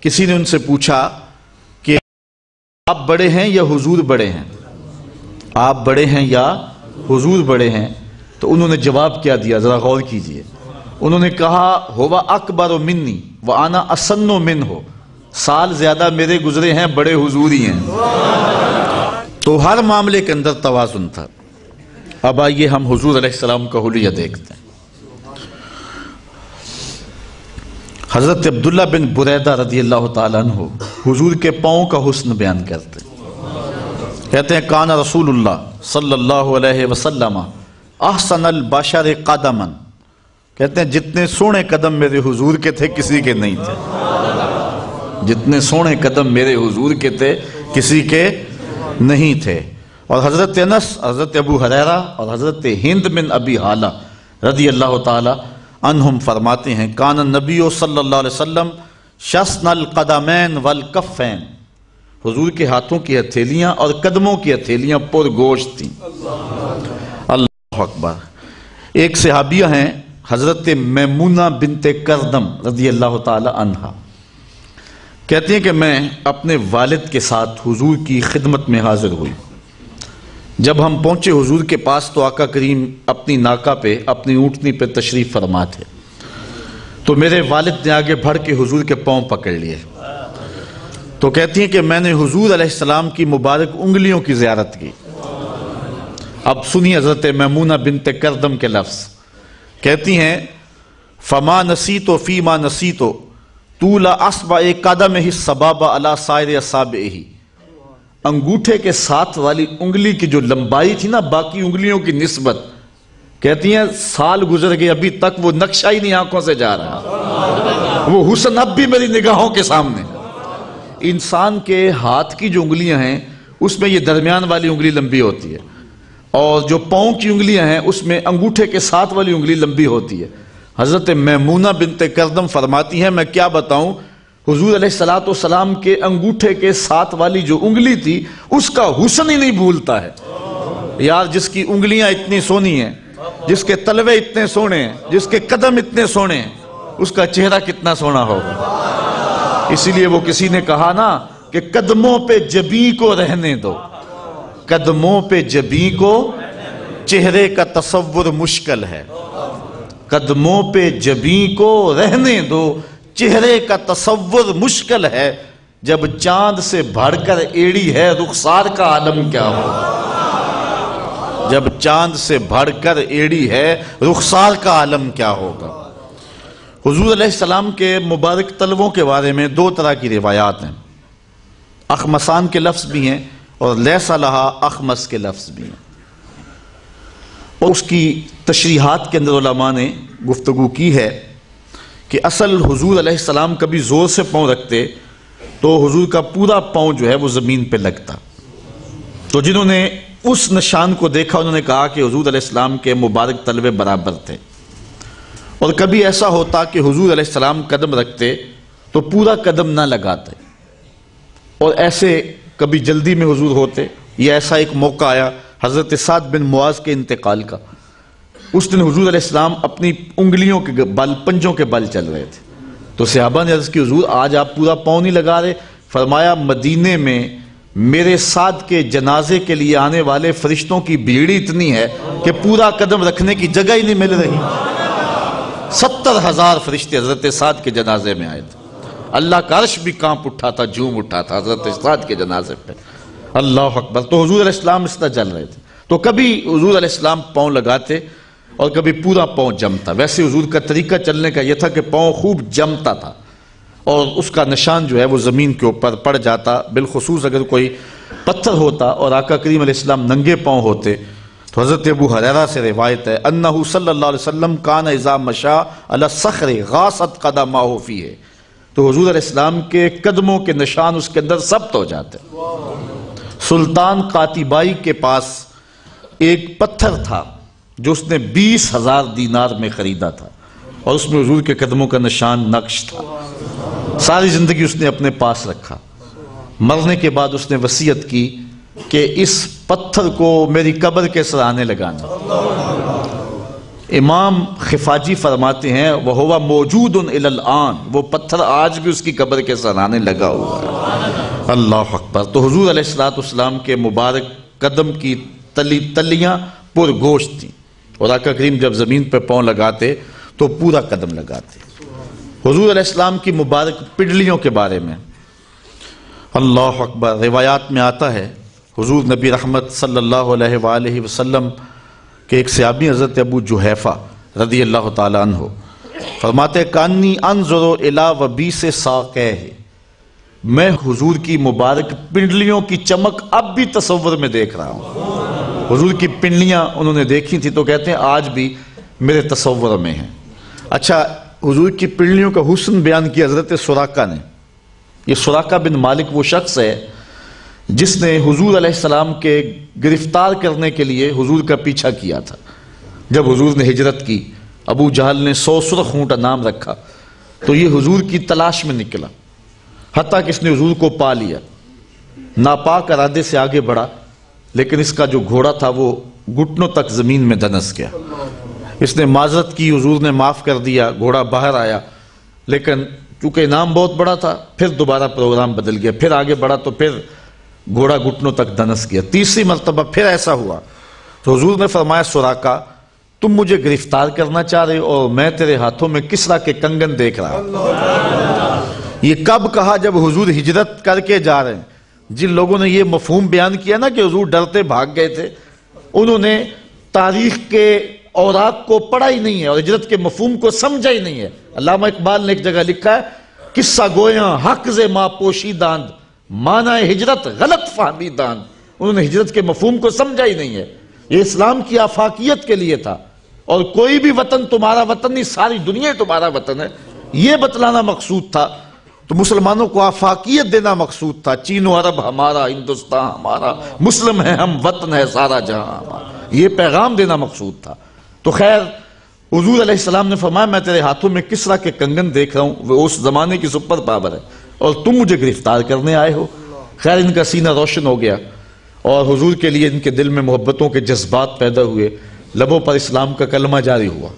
کسی نے ان سے پوچھا کہ آپ بڑے ہیں یا حضور بڑے ہیں، آپ بڑے ہیں یا حضور بڑے ہیں؟ تو انہوں نے جواب کیا دیا، ذرا غور کیجئے۔ انہوں نے کہا ہوا اکبر منی وانا اسن منہ، سال زیادہ میرے گزرے ہیں، بڑے حضور ہی ہیں۔ تو ہر معاملے کے اندر توازن تھا۔ اب آئیے ہم حضور علیہ السلام کا حلیہ دیکھتے ہیں۔ حضرت عبداللہ بن بریدہ رضی اللہ تعالیٰ عنہ حضور کے پاؤں کا حسن بیان کرتے ہیں، کہتے ہیں کان رسول اللہ صلی اللہ علیہ وسلم احسن البشر قدما، کہتے ہیں جتنے سونے قدم میرے حضور کے تھے کسی کے نہیں تھے، جتنے سونے قدم میرے حضور کے تھے کسی کے نہیں تھے۔ اور حضرت انس، حضرت ابو ہریرہ اور حضرت ہند بن ابی حالہ رضی اللہ تعالی عنہم فرماتے ہیں کان النبی صلی اللہ علیہ وسلم شسن القدمین والکفین، حضور کے ہاتھوں کی ہتھیلیاں اور قدموں کی ہتھیلیاں پر گوشت تھیں۔ اللہ اکبر۔ ایک صحابیہ ہیں حضرت میمونہ بنت کردم رضی اللہ تعالی عنہا، کہتے ہیں کہ میں اپنے والد کے ساتھ حضور کی خدمت میں حاضر ہوئی۔ جب ہم پہنچے حضور کے پاس تو آقا کریم اپنی ناکہ پہ، اپنی اونٹنی پہ تشریف فرما تھے، تو میرے والد نے آگے بڑھ کے حضور کے پاؤں پکڑ لیے۔ تو کہتی ہیں کہ میں نے حضور علیہ السلام کی مبارک انگلیوں کی زیارت کی۔ اب سنیے حضرت میمونہ بنت کردم کے لفظ، کہتی ہیں فما نسیتو فیما نسیتو طول اصبع قدمہ السبابہ علی سائر اصابعہ، انگوٹھے کے ساتھ والی انگلی کی جو لمبائی تھی نا باقی انگلیوں کی نسبت، کہتی ہیں سال گزر گئے ابھی تک وہ نقشہ ہی نہیں آنکھوں سے جا رہا، وہ حسن اب بھی میری نگاہوں کے سامنے۔ انسان کے ہاتھ کی جو انگلیاں ہیں اس میں یہ درمیان والی انگلی لمبی ہوتی ہے، اور جو پاؤں کی انگلیاں ہیں اس میں انگوٹھے کے ساتھ والی انگلی لمبی ہوتی ہے۔ حضرت میمونہ بنت کردم فرماتی ہیں میں کیا بتاؤں، حضور علیہ السلام کے انگوٹھے کے ساتھ والی جو انگلی تھی اس کا حسن ہی نہیں بھولتا ہے۔ یار جس کی انگلیاں اتنی سونی ہیں، جس کے تلوے اتنے سونے ہیں، جس کے قدم اتنے سونے ہیں، اس کا چہرہ کتنا سونا ہوگا۔ اسی لیے وہ کسی نے کہا نا کہ قدموں پہ جبیں کو رہنے دو، قدموں پہ جبیں کو چہرے کا تصور مشکل ہے، قدموں پہ جبیں کو رہنے دو چہرے کا تصور مشکل ہے، جب چاند سے بڑھ کر ایڑی ہے رخسار کا عالم کیا ہوگا، جب چاند سے بڑھ کر ایڑی ہے رخسار کا عالم کیا ہوگا۔ حضور علیہ السلام کے مبارک تلووں کے بارے میں دو طرح کی روایات ہیں، اخمسان کے لفظ بھی ہیں اور لیس لہا اخمس کے لفظ بھی ہیں، اور اس کی تشریحات کے اندر علماء نے گفتگو کی ہے کہ اصل حضور علیہ السلام کبھی زور سے پاؤں رکھتے تو حضور کا پورا پاؤں جو ہے وہ زمین پہ لگتا، تو جنہوں نے اس نشان کو دیکھا انہوں نے کہا کہ حضور علیہ السلام کے مبارک تلوے برابر تھے، اور کبھی ایسا ہوتا کہ حضور علیہ السلام قدم رکھتے تو پورا قدم نہ لگاتے، اور ایسے کبھی جلدی میں حضور ہوتے، یا ایسا ایک موقع آیا حضرت سعد بن معاذ کے انتقال کا، اس دن حضور علیہ السلام اپنی انگلیوں کے بل، پنجوں کے بل چل رہے تھے، تو صحابہ نے عرض کی حضور آج آپ پورا پاؤں نہیں لگا رہے؟ فرمایا مدینے میں میرے ساتھ کے جنازے کے لیے آنے والے فرشتوں کی بھیڑ اتنی ہے کہ پورا قدم رکھنے کی جگہ ہی نہیں مل رہی۔ 70,000 فرشتے حضرت سعد کے جنازے میں آئے تھے۔ اللہ کا عرش بھی کانپ اٹھا تھا، جھوم اٹھا تھا حضرت سعد کے جنازے پہ۔ اللہ اکبر۔ تو حضور علیہ السلام اس طرح چل رہے تھے، تو کبھی حضور علیہ السلام پاؤں لگاتے اور کبھی پورا پاؤں جمتا۔ ویسے حضور کا طریقہ چلنے کا یہ تھا کہ پاؤں خوب جمتا تھا اور اس کا نشان جو ہے وہ زمین کے اوپر پڑ جاتا، بالخصوص اگر کوئی پتھر ہوتا اور آقا کریم علیہ السلام ننگے پاؤں ہوتے۔ تو حضرت ابو ہریرہ سے روایت ہے انہو صلی اللہ علیہ وسلم کان اذا مشا علی الصخر غاصت قدمہ فیہ، تو حضور علیہ السلام کے قدموں کے نشان اس کے اندر ثبت ہو جاتے۔ سلطان قاتبائی کے پاس ایک پتھر تھا جو اس نے 20,000 دینار میں خریدا تھا اور اس میں حضور کے قدموں کا نشان نقش تھا۔ ساری زندگی اس نے اپنے پاس رکھا۔ مرنے کے بعد اس نے وصیت کی کہ اس پتھر کو میری قبر کے سرانے لگانا۔ امام خفاجی فرماتے ہیں وَهُوَ مَوْجُودٌ إِلَى الْآن، وہ پتھر آج بھی اس کی قبر کے سرانے لگا ہوا ہے۔ اللہ اکبر۔ تو حضور علیہ السلام کے مبارک قدم کی تلیاں پر گوشت تھیں اور آقا کریم جب زمین پہ پاؤں لگاتے تو پورا قدم لگاتے۔ حضور علیہ السلام کی مبارک پنڈلیوں کے بارے میں اللہ اکبر روایات میں آتا ہے، حضور نبی رحمت صلی اللہ علیہ وآلہ وسلم کہ ایک صحابی حضرت ابو جحیفہ رضی اللہ تعالیٰ عنہ فرماتے کانی انظر الی وبیس ساقیہ، میں حضور کی مبارک پنڈلیوں کی چمک اب بھی تصور میں دیکھ رہا ہوں۔ حضور کی پنڈلیاں انہوں نے دیکھی تھی تو کہتے ہیں آج بھی میرے تصور میں ہیں۔ اچھا، حضور کی پنڈلیوں کا حسن بیان کیا حضرت سراقہ نے۔ یہ سراقہ بن مالک وہ شخص ہے جس نے حضور علیہ السلام کے گرفتار کرنے کے لیے حضور کا پیچھا کیا تھا۔ جب حضور نے ہجرت کی، ابو جہل نے 100 سرخ اونٹ نام رکھا تو یہ حضور کی تلاش میں نکلا، حتیٰ کہ اس نے حضور کو پا لیا۔ ناپاک ارادے سے آگے بڑھا لیکن اس کا جو گھوڑا تھا وہ گھٹنوں تک زمین میں دنس گیا۔ اس نے معذرت کی، حضور نے معاف کر دیا، گھوڑا باہر آیا، لیکن چونکہ انعام بہت بڑا تھا پھر دوبارہ پروگرام بدل گیا، پھر آگے بڑھا تو پھر گھوڑا گھٹنوں تک دنس گیا۔ تیسری مرتبہ پھر ایسا ہوا تو حضور نے فرمایا سراقہ تم مجھے گرفتار کرنا چاہ رہے ہو اور میں تیرے ہاتھوں میں کسرا کے کنگن دیکھ رہا ہوں۔ یہ کب کہا؟ جب حضور ہجرت کر کے جا رہے ہیں۔ جن لوگوں نے یہ مفہوم بیان کیا نا کہ حضور ڈرتے بھاگ گئے تھے، انہوں نے تاریخ کے اوراق کو پڑھا ہی نہیں ہے اور ہجرت کے مفہوم کو سمجھا ہی نہیں ہے۔ علامہ اقبال نے ایک جگہ لکھا ہے قصہ گویاں حق ز ما پوشی داند، معنی ہجرت غلط فہمی داند۔ انہوں نے ہجرت کے مفہوم کو سمجھا ہی نہیں ہے۔ یہ اسلام کی آفاقیت کے لیے تھا اور کوئی بھی وطن تمہارا وطن نہیں، ساری دنیا تمہارا وطن ہے، یہ بتلانا مقصود تھا۔ تو مسلمانوں کو آفاقیت دینا مقصود تھا، چین و عرب ہمارا، ہندوستان ہمارا، مسلم ہے ہم، وطن ہے سارا جہاں ہمارا، یہ پیغام دینا مقصود تھا۔ تو خیر حضور علیہ السلام نے فرمایا میں تیرے ہاتھوں میں کسرا کے کنگن دیکھ رہا ہوں، وہ اس زمانے کی سپر پاور ہے اور تم مجھے گرفتار کرنے آئے ہو۔ خیر ان کا سینہ روشن ہو گیا اور حضور کے لیے ان کے دل میں محبتوں کے جذبات پیدا ہوئے، لبوں پر اسلام کا کلمہ جاری ہوا۔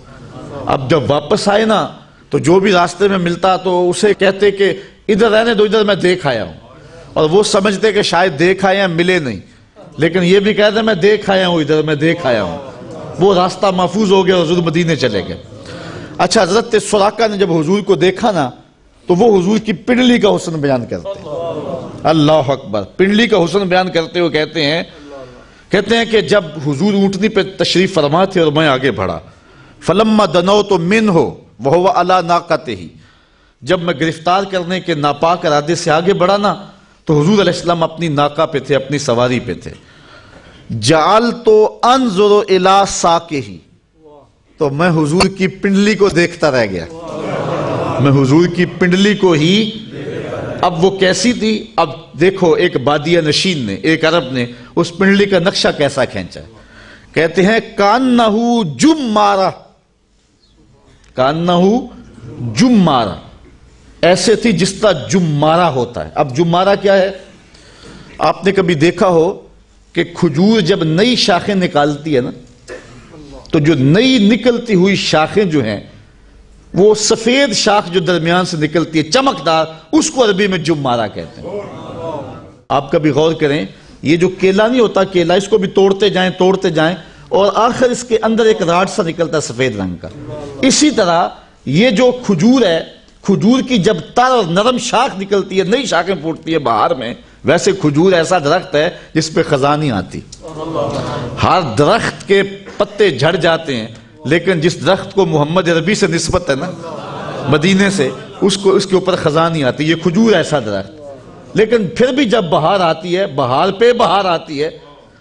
اب جب واپس آئے نا تو جو بھی راستے میں ملتا تو اسے کہتے کہ ادھر رہنے دو، ادھر میں دیکھ آیا ہوں، اور وہ سمجھتے کہ شاید دیکھ آئے ہیں ملے نہیں، لیکن یہ بھی کہتے میں دیکھ آیا ہوں، ادھر میں دیکھ آیا ہوں۔ وہ راستہ محفوظ ہو گیا، حضور مدینے چلے گئے۔ اچھا، حضرت سراقہ نے جب حضور کو دیکھا نا تو وہ حضور کی پنڈلی کا حسن بیان کرتے ہیں۔ اللہ اکبر۔ پنڈلی کا حسن بیان کرتے ہوئے کہتے ہیں کہ جب حضور اونٹنی پہ تشریف فرما تھے اور میں آگے بڑھا، فلما دنوت منہ وہو علی ناقتہ، جب میں گرفتار کرنے کے ناپاک ارادے سے آگے بڑھا نا تو حضور علیہ السلام اپنی ناقہ پہ تھے، اپنی سواری پہ تھے۔ جعلت انظر الی ساقہ، تو میں حضور کی پنڈلی کو دیکھتا رہ گیا، میں حضور کی پنڈلی کو ہی۔ اب وہ کیسی تھی؟ اب دیکھو ایک بادیہ نشین نے، ایک عرب نے اس پنڈلی کا نقشہ کیسا کھینچا ہے۔ کہتے ہیں کانہ جمارہ، کانہ جمارہ، ایسے تھی جس طرح جمارہ ہوتا ہے۔ اب جمارہ کیا ہے؟ آپ نے کبھی دیکھا ہو کہ کھجور جب نئی شاخیں نکالتی ہے نا تو جو نئی نکلتی ہوئی شاخیں جو ہیں وہ سفید شاخ جو درمیان سے نکلتی ہے چمکدار، اس کو عربی میں جمارہ کہتے ہیں۔ آپ کبھی غور کریں، یہ جو کیلا نہیں ہوتا کیلا، اس کو بھی توڑتے جائیں اور آخر اس کے اندر ایک راڈ سا نکلتا ہے سفید رنگ کا. اسی طرح یہ جو کھجور ہے، کھجور کی جب تر اور نرم شاخ نکلتی ہے، نئی شاخیں پھوٹتی ہے بہار میں، ویسے کھجور ایسا درخت ہے جس پہ خزاں نہیں آتی. ہر درخت کے پتے جھڑ جاتے ہیں، لیکن جس درخت کو محمد عربی سے نسبت ہے نا، مدینے سے، اس کے اوپر خزاں نہیں آتی. یہ کھجور ایسا درخت، لیکن پھر بھی جب بہار آتی ہے، بہار پہ بہار آتی ہے،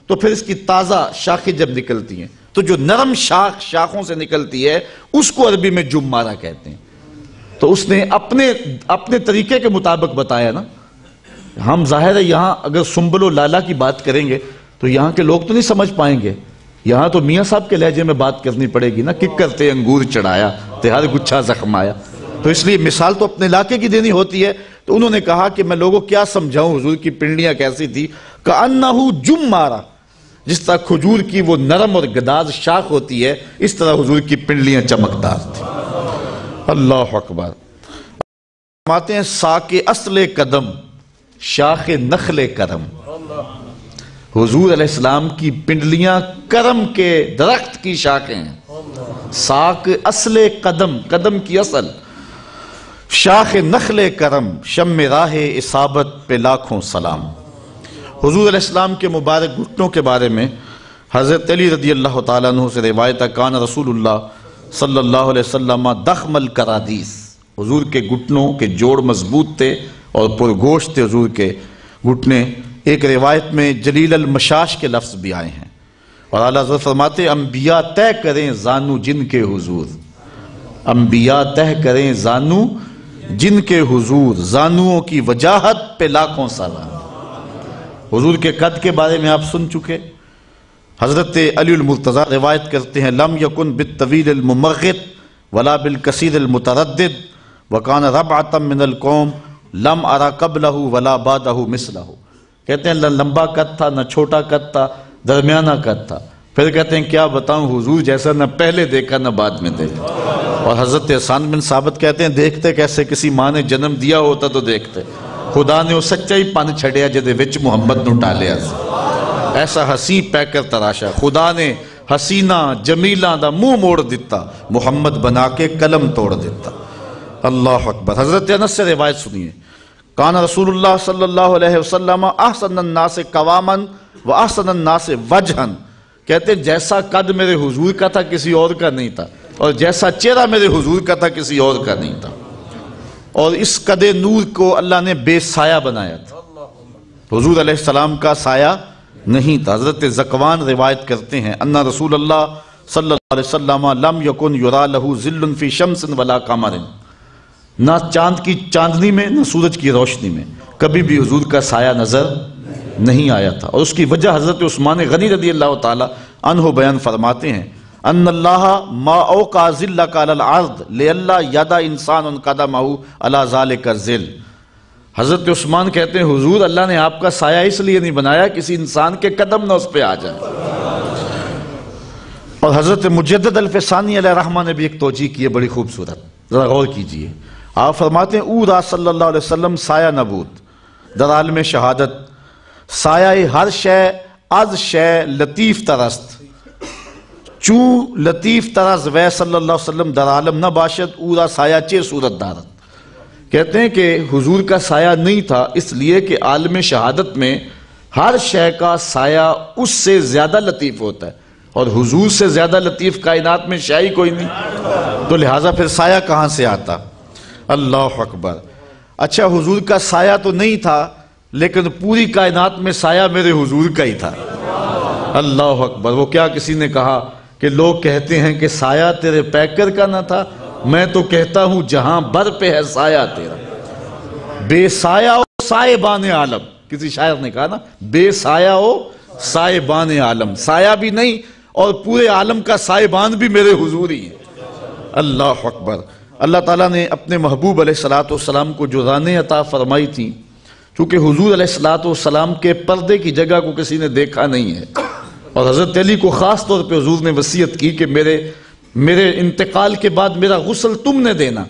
تو پھر اس کی تازہ شاخیں جب نکلتی ہیں، تو جو نرم شاخوں سے نکلتی ہے اس کو عربی میں جمارہ کہتے ہیں. تو اس نے اپنے طریقے کے مطابق بتایا نا. ہم ظاہر ہے یہاں اگر سنبل و لالا کی بات کریں گے تو یہاں کے لوگ تو نہیں سمجھ پائیں گے. یہاں تو میاں صاحب کے لہجے میں بات کرنی پڑے گی نا. ککرتے انگور چڑھایا تے ہر گچھا زخم آیا. تو اس لیے مثال تو اپنے علاقے کی دینی ہوتی ہے. تو انہوں نے کہا کہ میں لوگوں کیا سمجھاؤں حضور کی پنڈلیاں کیسی تھی. کأنہ جمارہ، جس طرح کھجور کی وہ نرم اور گداز شاخ ہوتی ہے، اس طرح حضور کی پنڈلیاں چمکدار تھی. اللہ اکبر. فرماتے ہیں ساک اصل قدم شاخ نخل کرم. حضور علیہ السلام کی پنڈلیاں کرم کے درخت کی شاخیں ہیں. ساک اصل قدم، قدم کی اصل، شاخ نخل کرم، شم راہ اصابت پہ لاکھوں سلام. حضور علیہ السلام کے مبارک گھٹنوں کے بارے میں حضرت علی رضی اللہ تعالیٰ عنہ سے روایت ہے، کان رسول اللہ صلی اللہ علیہ وسلم دخم الکرادیس. حضور کے گھٹنوں کے جوڑ مضبوط تھے اور پرگوشت تھے حضور کے گھٹنے. ایک روایت میں جلیل المشاش کے لفظ بھی آئے ہیں. اور اعلیٰ حضرت فرماتے انبیاء طے کریں زانو جن کے حضور، انبیاء طے کریں زانو جن کے حضور، زانوؤں کی وجاہت پہ لاکھوں سلام. حضور کے قد کے بارے میں آپ سن چکے. حضرت علی المرتضیٰ روایت کرتے ہیں لم یکن بالطویل الممغط ولا بالکثیر المتردد وکان ربعۃ من القوم لم ارى قبلہ ولا بعدہ مثلہ. کہتے ہیں نہ لمبا قد تھا، نہ چھوٹا قد تھا، درمیانہ قد تھا. پھر کہتے ہیں کیا بتاؤں حضور جیسا نہ پہلے دیکھا نہ بعد میں دیکھا. اور حضرت حسان بن ثابت کہتے ہیں دیکھتے کیسے کسی ماں نے جنم دیا ہوتا تو دیکھتے. خدا نے وہ سچا ہی پن چھڑیا جدے وچ محمد نو ٹالیا. ایسا حسین پیکر تراشا، خدا نے حسینہ جمیلہ دا منہ موڑ دیتا، محمد بنا کے قلم توڑ دیتا. اللہ اکبر. حضرت انس سے روایت سنیے، کان رسول اللہ صلی اللہ علیہ وسلم احسن الناس قواما و احسن الناس وجہا. کہتے ہیں جیسا قد میرے حضور کا تھا کسی اور کا نہیں تھا، اور جیسا چہرہ میرے حضور کا تھا کسی اور کا نہیں تھا. اور اس قد نور کو اللہ نے بے سایہ بنایا تھا، حضور علیہ السلام کا سایہ نہیں تھا. حضرت زکوان روایت کرتے ہیں ان رسول اللہ صلی اللہ علیہ وسلم لم یکن یرا لہ ظل فی شمس ولا قمر. نہ چاند کی چاندنی میں نہ سورج کی روشنی میں کبھی بھی حضور کا سایہ نظر نہیں آیا تھا. اور اس کی وجہ حضرت عثمان غنی رضی اللہ تعالی عنہ بیان فرماتے ہیں ان اللہ ما اوقع ظلک علی الارض لئلا یدع انسان قدمہ علی ذلک الظل. حضرت عثمان کہتے ہیں حضور اللہ نے آپ کا سایہ اس لیے نہیں بنایا کسی انسان کے قدم نہ اس پہ آ جائے. اور حضرت مجدد الفسانی علیہ الرحمہ نے بھی ایک توجیہ کی ہے بڑی خوبصورت، ذرا غور کیجئے. آپ فرماتے ہیں اورا صلی اللہ علیہ وسلم سایہ نبوت در عالم شہادت، سایہ ہر شے از شے لطیف ترست چو لطیف ترز وے صلی اللہ علیہ وسلم در عالم نہ باشد اورا سایہ چے صورت دارت. کہتے ہیں کہ حضور کا سایہ نہیں تھا اس لیے کہ عالم شہادت میں ہر شے کا سایہ اس سے زیادہ لطیف ہوتا ہے، اور حضور سے زیادہ لطیف کائنات میں شے ہی کوئی نہیں، تو لہٰذا پھر سایہ کہاں سے آتا. اللہ اکبر. اچھا حضور کا سایہ تو نہیں تھا لیکن پوری کائنات میں سایہ میرے حضور کا ہی تھا. اللہ اکبر. وہ کیا کسی نے کہا کہ لوگ کہتے ہیں کہ سایہ تیرے پیکر کا نہ تھا، میں تو کہتا ہوں جہاں بر پہ ہے سایہ تیرا. بے سایہ ہو سائبان عالم، کسی شاعر نے کہا نا بے سایہ ہو سائبان عالم. سایہ بھی نہیں اور پورے عالم کا سائبان بھی میرے حضور ہی ہے. اللہ اکبر. اللہ تعالیٰ نے اپنے محبوب علیہ السلام کو جو رانیں عطا فرمائی تھیں، چونکہ حضور علیہ السلام کے پردے کی جگہ کو کسی نے دیکھا نہیں ہے، اور حضرت علی کو خاص طور پہ حضور نے وصیت کی کہ میرے انتقال کے بعد میرا غسل تم نے دینا،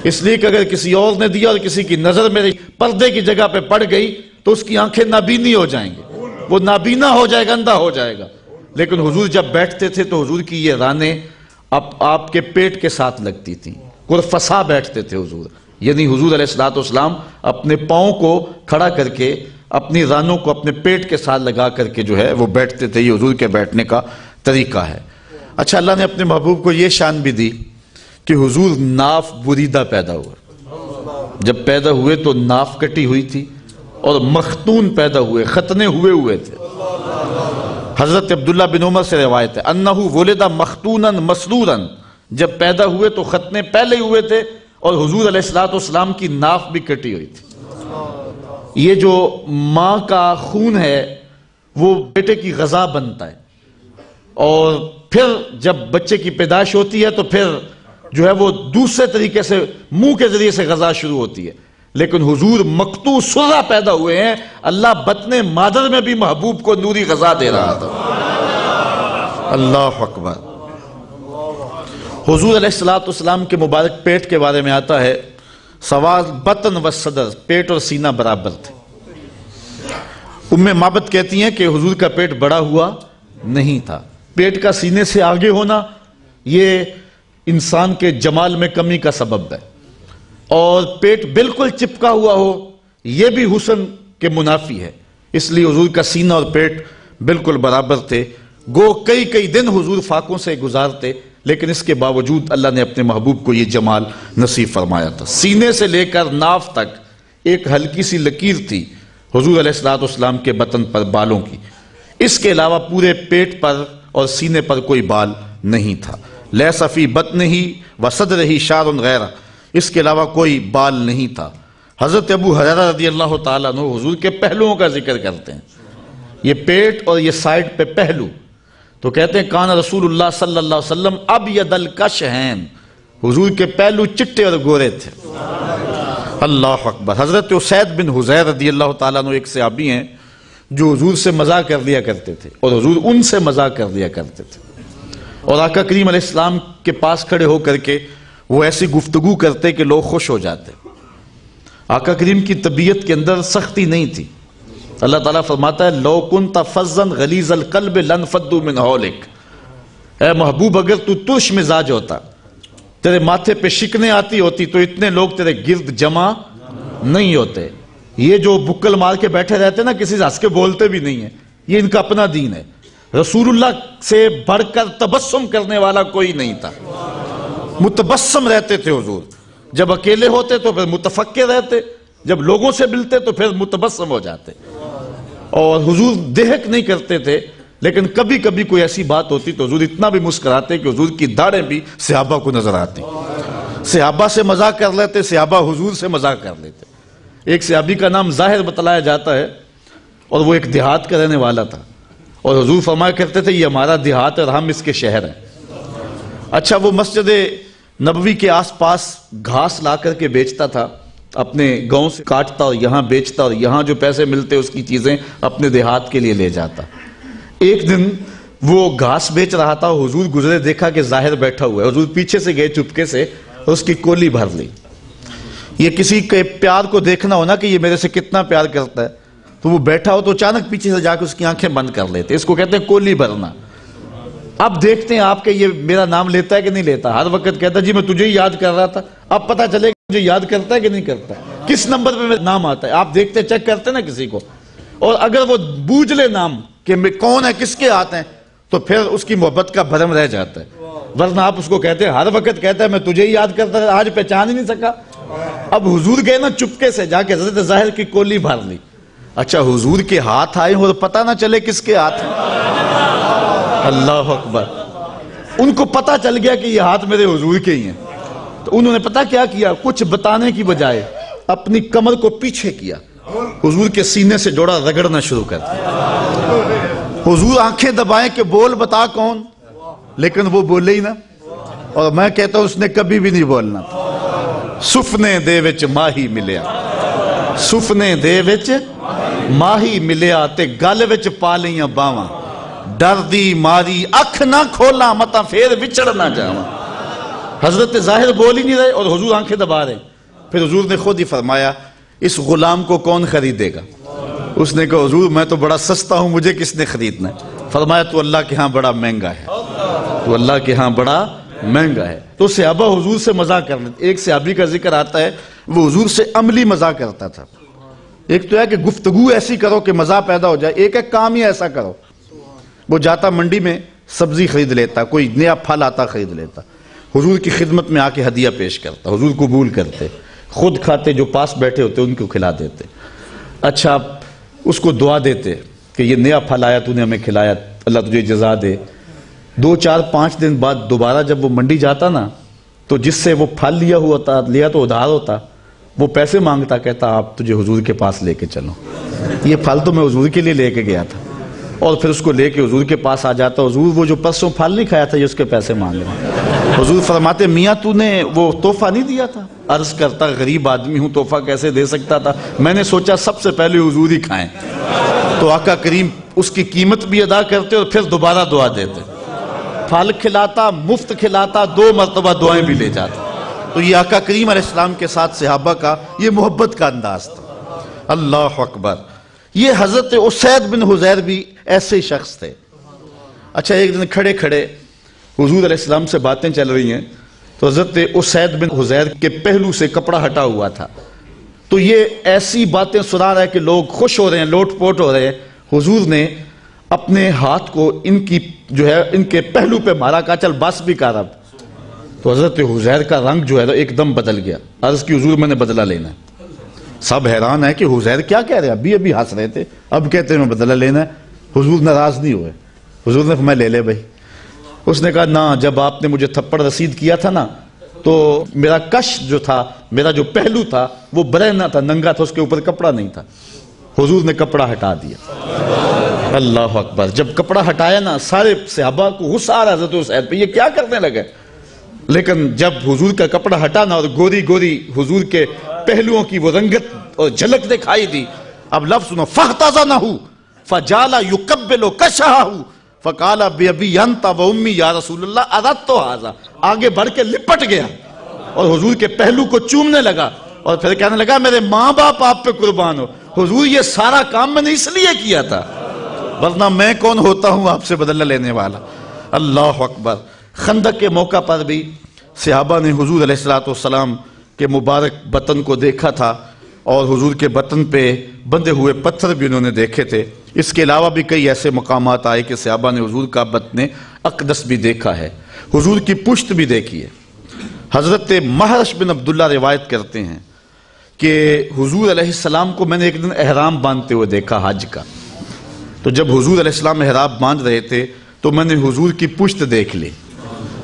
اس لیے کہ اگر کسی اور نے دیا اور کسی کی نظر میرے پردے کی جگہ پہ پڑ گئی تو اس کی آنکھیں نابینی ہو جائیں گے، وہ نابینا ہو جائے گا، اندھا ہو جائے گا۔ لیکن حضور جب بیٹھتے تھے تو حضور کی یہ رانیں آپ کے پیٹ کے ساتھ لگتی تھیں، قرفصا بیٹھتے تھے حضور، یعنی حضور علیہ السلام اپنے پاؤں کو کھڑا کر کے اپنی رانوں کو اپنے پیٹ کے ساتھ لگا کر کے جو ہے وہ بیٹھتے تھے۔ یہ حضور کے بیٹھنے کا طریقہ ہے۔ اچھا، اللہ نے اپنے محبوب کو یہ شان بھی دی کہ حضور ناف بریدہ پیدا ہوئے۔ جب پیدا ہوئے تو ناف کٹی ہوئی تھی اور مختون پیدا ہوئے، ختنے ہوئے تھے۔ حضرت عبداللہ بن عمر سے روایت ہے انہو ولد مختونا مسرورا، جب پیدا ہوئے تو ختنے پہلے ہوئے تھے اور حضور علیہ السلام کی ناف بھی کٹی ہوئی تھی۔ یہ جو ماں کا خون ہے وہ بیٹے کی غذا بنتا ہے، اور پھر جب بچے کی پیدائش ہوتی ہے تو پھر جو ہے وہ دوسرے طریقے سے منہ کے ذریعے سے غذا شروع ہوتی ہے۔ لیکن حضور مقطوع سرہ پیدا ہوئے ہیں، اللہ بطن مادر میں بھی محبوب کو نوری غذا دے رہا تھا۔ اللہ اکبر۔ حضور علیہ السلام کے مبارک پیٹ کے بارے میں آتا ہے سوال بطن و صدر، پیٹ اور سینہ برابر تھے۔ ام معبد کہتی ہیں کہ حضور کا پیٹ بڑا ہوا نہیں تھا۔ پیٹ کا سینے سے آگے ہونا یہ انسان کے جمال میں کمی کا سبب ہے، اور پیٹ بالکل چپکا ہوا ہو یہ بھی حسن کے منافی ہے، اس لیے حضور کا سینہ اور پیٹ بالکل برابر تھے۔ گو کئی دن حضور فاقوں سے گزارتے، لیکن اس کے باوجود اللہ نے اپنے محبوب کو یہ جمال نصیب فرمایا تھا۔ سینے سے لے کر ناف تک ایک ہلکی سی لکیر تھی حضور علیہ السلام کے بطن پر بالوں کی، اس کے علاوہ پورے پیٹ پر اور سینے پر کوئی بال نہیں تھا۔ لیس فی بطنہ و صدرہ شعر غیرہ، اس کے علاوہ کوئی بال نہیں تھا۔ حضرت ابو ہریرہ رضی اللہ تعالیٰ عنہ حضور کے پہلوؤں کا ذکر کرتے ہیں، یہ پیٹ اور یہ سائڈ پہ پہلو، تو کہتے ہیں کان رسول اللہ صلی اللہ علیہ وسلم ابید الکشحین، حضور کے پہلو چٹے اور گورے تھے۔ اللہ اکبر۔ حضرت اسید بن حضیر رضی اللہ تعالیٰ عنہ ایک صحابی ہیں جو حضور سے مذاق کر لیا کرتے تھے اور حضور ان سے مذاق کر لیا کرتے تھے، اور آقا کریم علیہ السلام کے پاس کھڑے ہو کر کے وہ ایسی گفتگو کرتے کہ لوگ خوش ہو جاتے۔ آقا کریم کی طبیعت کے اندر سختی نہیں تھی۔ اللہ تعالیٰ فرماتا ہے لو کنت فظا غلیظ القلب لانفضوا من حولک، اے محبوب اگر تو ترش مزاج ہوتا، تیرے ماتھے پہ شکنیں آتی ہوتی تو اتنے لوگ تیرے گرد جمع نہیں ہوتے۔ یہ جو بکل مار کے بیٹھے رہتے نا، کسی سے ہنس کے بولتے بھی نہیں ہیں، یہ ان کا اپنا دین ہے۔ رسول اللہ سے بڑھ کر تبسم کرنے والا کوئی نہیں تھا، متبسم رہتے تھے حضور۔ جب اکیلے ہوتے تو پھر متفکر رہتے، جب لوگوں سے ملتے تو پھر متبسم ہو جاتے، اور حضور دہک نہیں کرتے تھے۔ لیکن کبھی کبھی کوئی ایسی بات ہوتی تو حضور اتنا بھی مسکراتے کہ حضور کی داڑھیں بھی صحابہ کو نظر آتی، صحابہ سے مذاق کر لیتے، صحابہ حضور سے مذاق کر لیتے۔ ایک صحابی کا نام ظاہر بتلایا جاتا ہے، اور وہ ایک دیہات کا رہنے والا تھا، اور حضور فرمایا کرتے تھے یہ ہمارا دیہات ہے اور ہم اس کے شہر ہیں۔ اچھا، وہ مسجد نبوی کے آس پاس گھاس لا کر کے بیچتا تھا، اپنے گاؤں سے کاٹتا اور یہاں بیچتا، اور یہاں جو پیسے ملتے اس کی چیزیں اپنے دیہات کے لیے لے جاتا۔ ایک دن وہ گھاس بیچ رہا تھا، حضور گزرے، دیکھا کہ ظاہر بیٹھا ہوا ہے، حضور پیچھے سے گئے چپکے سے اور اس کی کولی بھر لی۔ یہ کسی کے پیار کو دیکھنا ہونا کہ یہ میرے سے کتنا پیار کرتا ہے، تو وہ بیٹھا ہو تو اچانک پیچھے سے جا کے اس کی آنکھیں بند کر لیتے، اس کو کہتے ہیں کولی بھرنا۔ اب دیکھتے ہیں آپ کہ یہ میرا نام لیتا ہے کہ نہیں لیتا، ہر وقت کہتا ہے جی میں تجھے ہی یاد کر رہا تھا، اب پتہ چلے کہ مجھے یاد کرتا ہے کہ نہیں کرتا، کس نمبر پہ میرا نام آتا ہے۔ آپ دیکھتے چیک کرتے نا کسی کو، اور اگر وہ بوجھ لے نام کہ کون ہے، کس کے ہاتھ ہیں، تو پھر اس کی محبت کا بھرم رہ جاتا ہے۔ ورنہ آپ اس کو کہتے ہیں، ہر وقت کہتا ہے میں تجھے ہی یاد کرتا ہے، آج پہچان ہی نہیں سکا۔ اب حضور گئے نا چپکے سے جا کے حضرت ظاہر کی کولی بھر لی۔ اچھا، حضور کے ہاتھ آئے اور پتہ نہ چلے کس کے ہاتھ ہیں۔ اللہ اکبر۔ ان کو پتہ چل گیا کہ یہ ہاتھ میرے حضور کے ہی ہیں، تو انہوں نے پتہ کیا کیا، کچھ بتانے کی بجائے اپنی کمر کو پیچھے کیا، حضور کے سینے سے جوڑا رگڑنا شروع کر دیا۔ حضور آنکھیں دبائیں کہ بول بتا کون، لیکن وہ بولے ہی نہ، اور میں کہتا ہوں اس نے کبھی بھی نہیں بولنا تھا۔ سفنے دے وچ ماہی ملیا، سفنے دے وچ ماہی ملیا تے گل وچ پا لیاں باواں، ڈر دی ماری اکھ نہ کھولا متا پھر وچڑ نہ جاواں۔ حضرت ظاہر بول ہی نہیں رہے اور حضور آنکھیں دبا رہے۔ پھر حضور نے خود ہی فرمایا اس غلام کو کون خریدے گا، اس نے کہا حضور میں تو بڑا سستا ہوں، مجھے کس نے خریدنا ہے؟ فرمایا تو اللہ کے ہاں بڑا مہنگا ہے، تو اللہ کے ہاں بڑا مہنگا ہے۔ تو صحابہ حضور سے مذاق کر لیتے۔ ایک صحابی کا ذکر آتا ہے وہ حضور سے عملی مذاق کرتا تھا۔ ایک تو ہے کہ گفتگو ایسی کرو کہ مزہ پیدا ہو جائے، ایک ہے کام ہی ایسا کرو۔ وہ جاتا منڈی میں سبزی خرید لیتا، کوئی نیا پھل آتا خرید لیتا، حضور کی خدمت میں آ کے ہدیہ پیش کرتا، حضور قبول کرتے، خود کھاتے، جو پاس بیٹھے ہوتے ان کو کھلا دیتے۔ اچھا اس کو دعا دیتے کہ یہ نیا پھل آیا تو نے ہمیں کھلایا، اللہ تجھے جزا دے۔ 2 4 5 دن بعد دوبارہ جب وہ منڈی جاتا نا تو جس سے وہ پھل لیا تو ادھار ہوتا، وہ پیسے مانگتا، کہتا آپ تجھے حضور کے پاس لے کے چلو، یہ پھل تو میں حضور کے لیے لے کے گیا تھا۔ اور پھر اس کو لے کے حضور کے پاس آ جاتا، حضور وہ جو پرسوں پھل نہیں کھایا تھا یہ اس کے پیسے مانگ رہا۔ حضور فرماتے میاں تو نے وہ تحفہ نہیں دیا تھا؟ عرض کرتا غریب آدمی ہوں، تحفہ کیسے دے سکتا تھا، میں نے سوچا سب سے پہلے حضور ہی کھائیں۔ تو آقا کریم اس کی قیمت بھی ادا کرتے اور پھر دوبارہ دعا دیتے، پھل کھلاتا، مفت کھلاتا، 2 مرتبہ دعائیں بھی لے جاتا۔ تو یہ آقا کریم علیہ السلام کے ساتھ صحابہ کا یہ محبت کا انداز تھا۔ اللہ اکبر۔ یہ حضرت اسید بن حضیر بھی ایسے شخص تھے۔ اچھا ایک دن کھڑے کھڑے حضور علیہ السلام سے باتیں چل رہی ہیں تو حضرت اسید بن حضیر کے پہلو سے کپڑا ہٹا ہوا تھا، تو یہ ایسی باتیں سنا رہا ہے کہ لوگ خوش ہو رہے ہیں، لوٹ پوٹ ہو رہے ہیں۔ حضور نے اپنے ہاتھ کو ان کے پہلو پہ مارا، کہا چل بس بھی کر اب۔ تو حضرت حضیر کا رنگ جو ہے ایک دم بدل گیا۔ عرض کی حضور میں نے بدلہ لینا ہے۔ سب حیران ہے کہ حضیر کیا کہہ رہے ہیں، ابھی ہنس رہے تھے، اب کہتے ہیں میں بدلہ لینا ہے۔ حضور ناراض نہیں ہوئے، حضور نے فرمایا لے لے بھائی۔ اس نے کہا نہ، جب آپ نے مجھے تھپڑ رسید کیا تھا نا تو میرا کش جو تھا، میرا جو پہلو تھا وہ برہنہ تھا، ننگا تھا، اس کے اوپر کپڑا نہیں تھا۔ حضور نے کپڑا ہٹا دیا۔ اللہ اکبر۔ جب کپڑا ہٹایا نا سارے صحابہ کو غصہ آ رہا حضرت اسید پہ، یہ کیا کرنے لگے؟ لیکن جب حضور کا کپڑا ہٹانا اور گوری گوری حضور کے پہلوؤں کی وہ رنگت اور جھلک دکھائی دی، اب لفظ سنو، فَاحْتَضَنَهُ فَجَعَلَ يُقَبِّلُ كَشَّهُ فَقَالَ بِأَبِي أَنْتَ وَأُمِّي يَا رسول اللہ أَرَدْتُ هَذَا۔ آگے بڑھ کے لپٹ گیا اور حضور کے پہلو کو چومنے لگا اور پھر کہنے لگا میرے ماں باپ آپ پہ قربان ہو حضور، یہ سارا کام میں نے اس لیے کیا تھا، ورنہ میں کون ہوتا ہوں آپ سے بدلہ لینے والا۔ اللہ اکبر۔ خندق کے موقع پر بھی صحابہ نے حضور علیہ السلام کے مبارک بطن کو دیکھا تھا اور حضور کے بطن پہ بندے ہوئے پتھر بھی انہوں نے دیکھے تھے۔ اس کے علاوہ بھی کئی ایسے مقامات آئے کہ صحابہ نے حضور کا بطن اقدس بھی دیکھا ہے، حضور کی پشت بھی دیکھی ہے۔ حضرت محرش بن عبداللہ روایت کرتے ہیں کہ حضور علیہ السلام کو میں نے ایک دن احرام باندھتے ہوئے دیکھا حج کا۔ تو جب حضور علیہ السلام احرام باندھ رہے تھے تو میں نے حضور کی پشت دیکھ لی،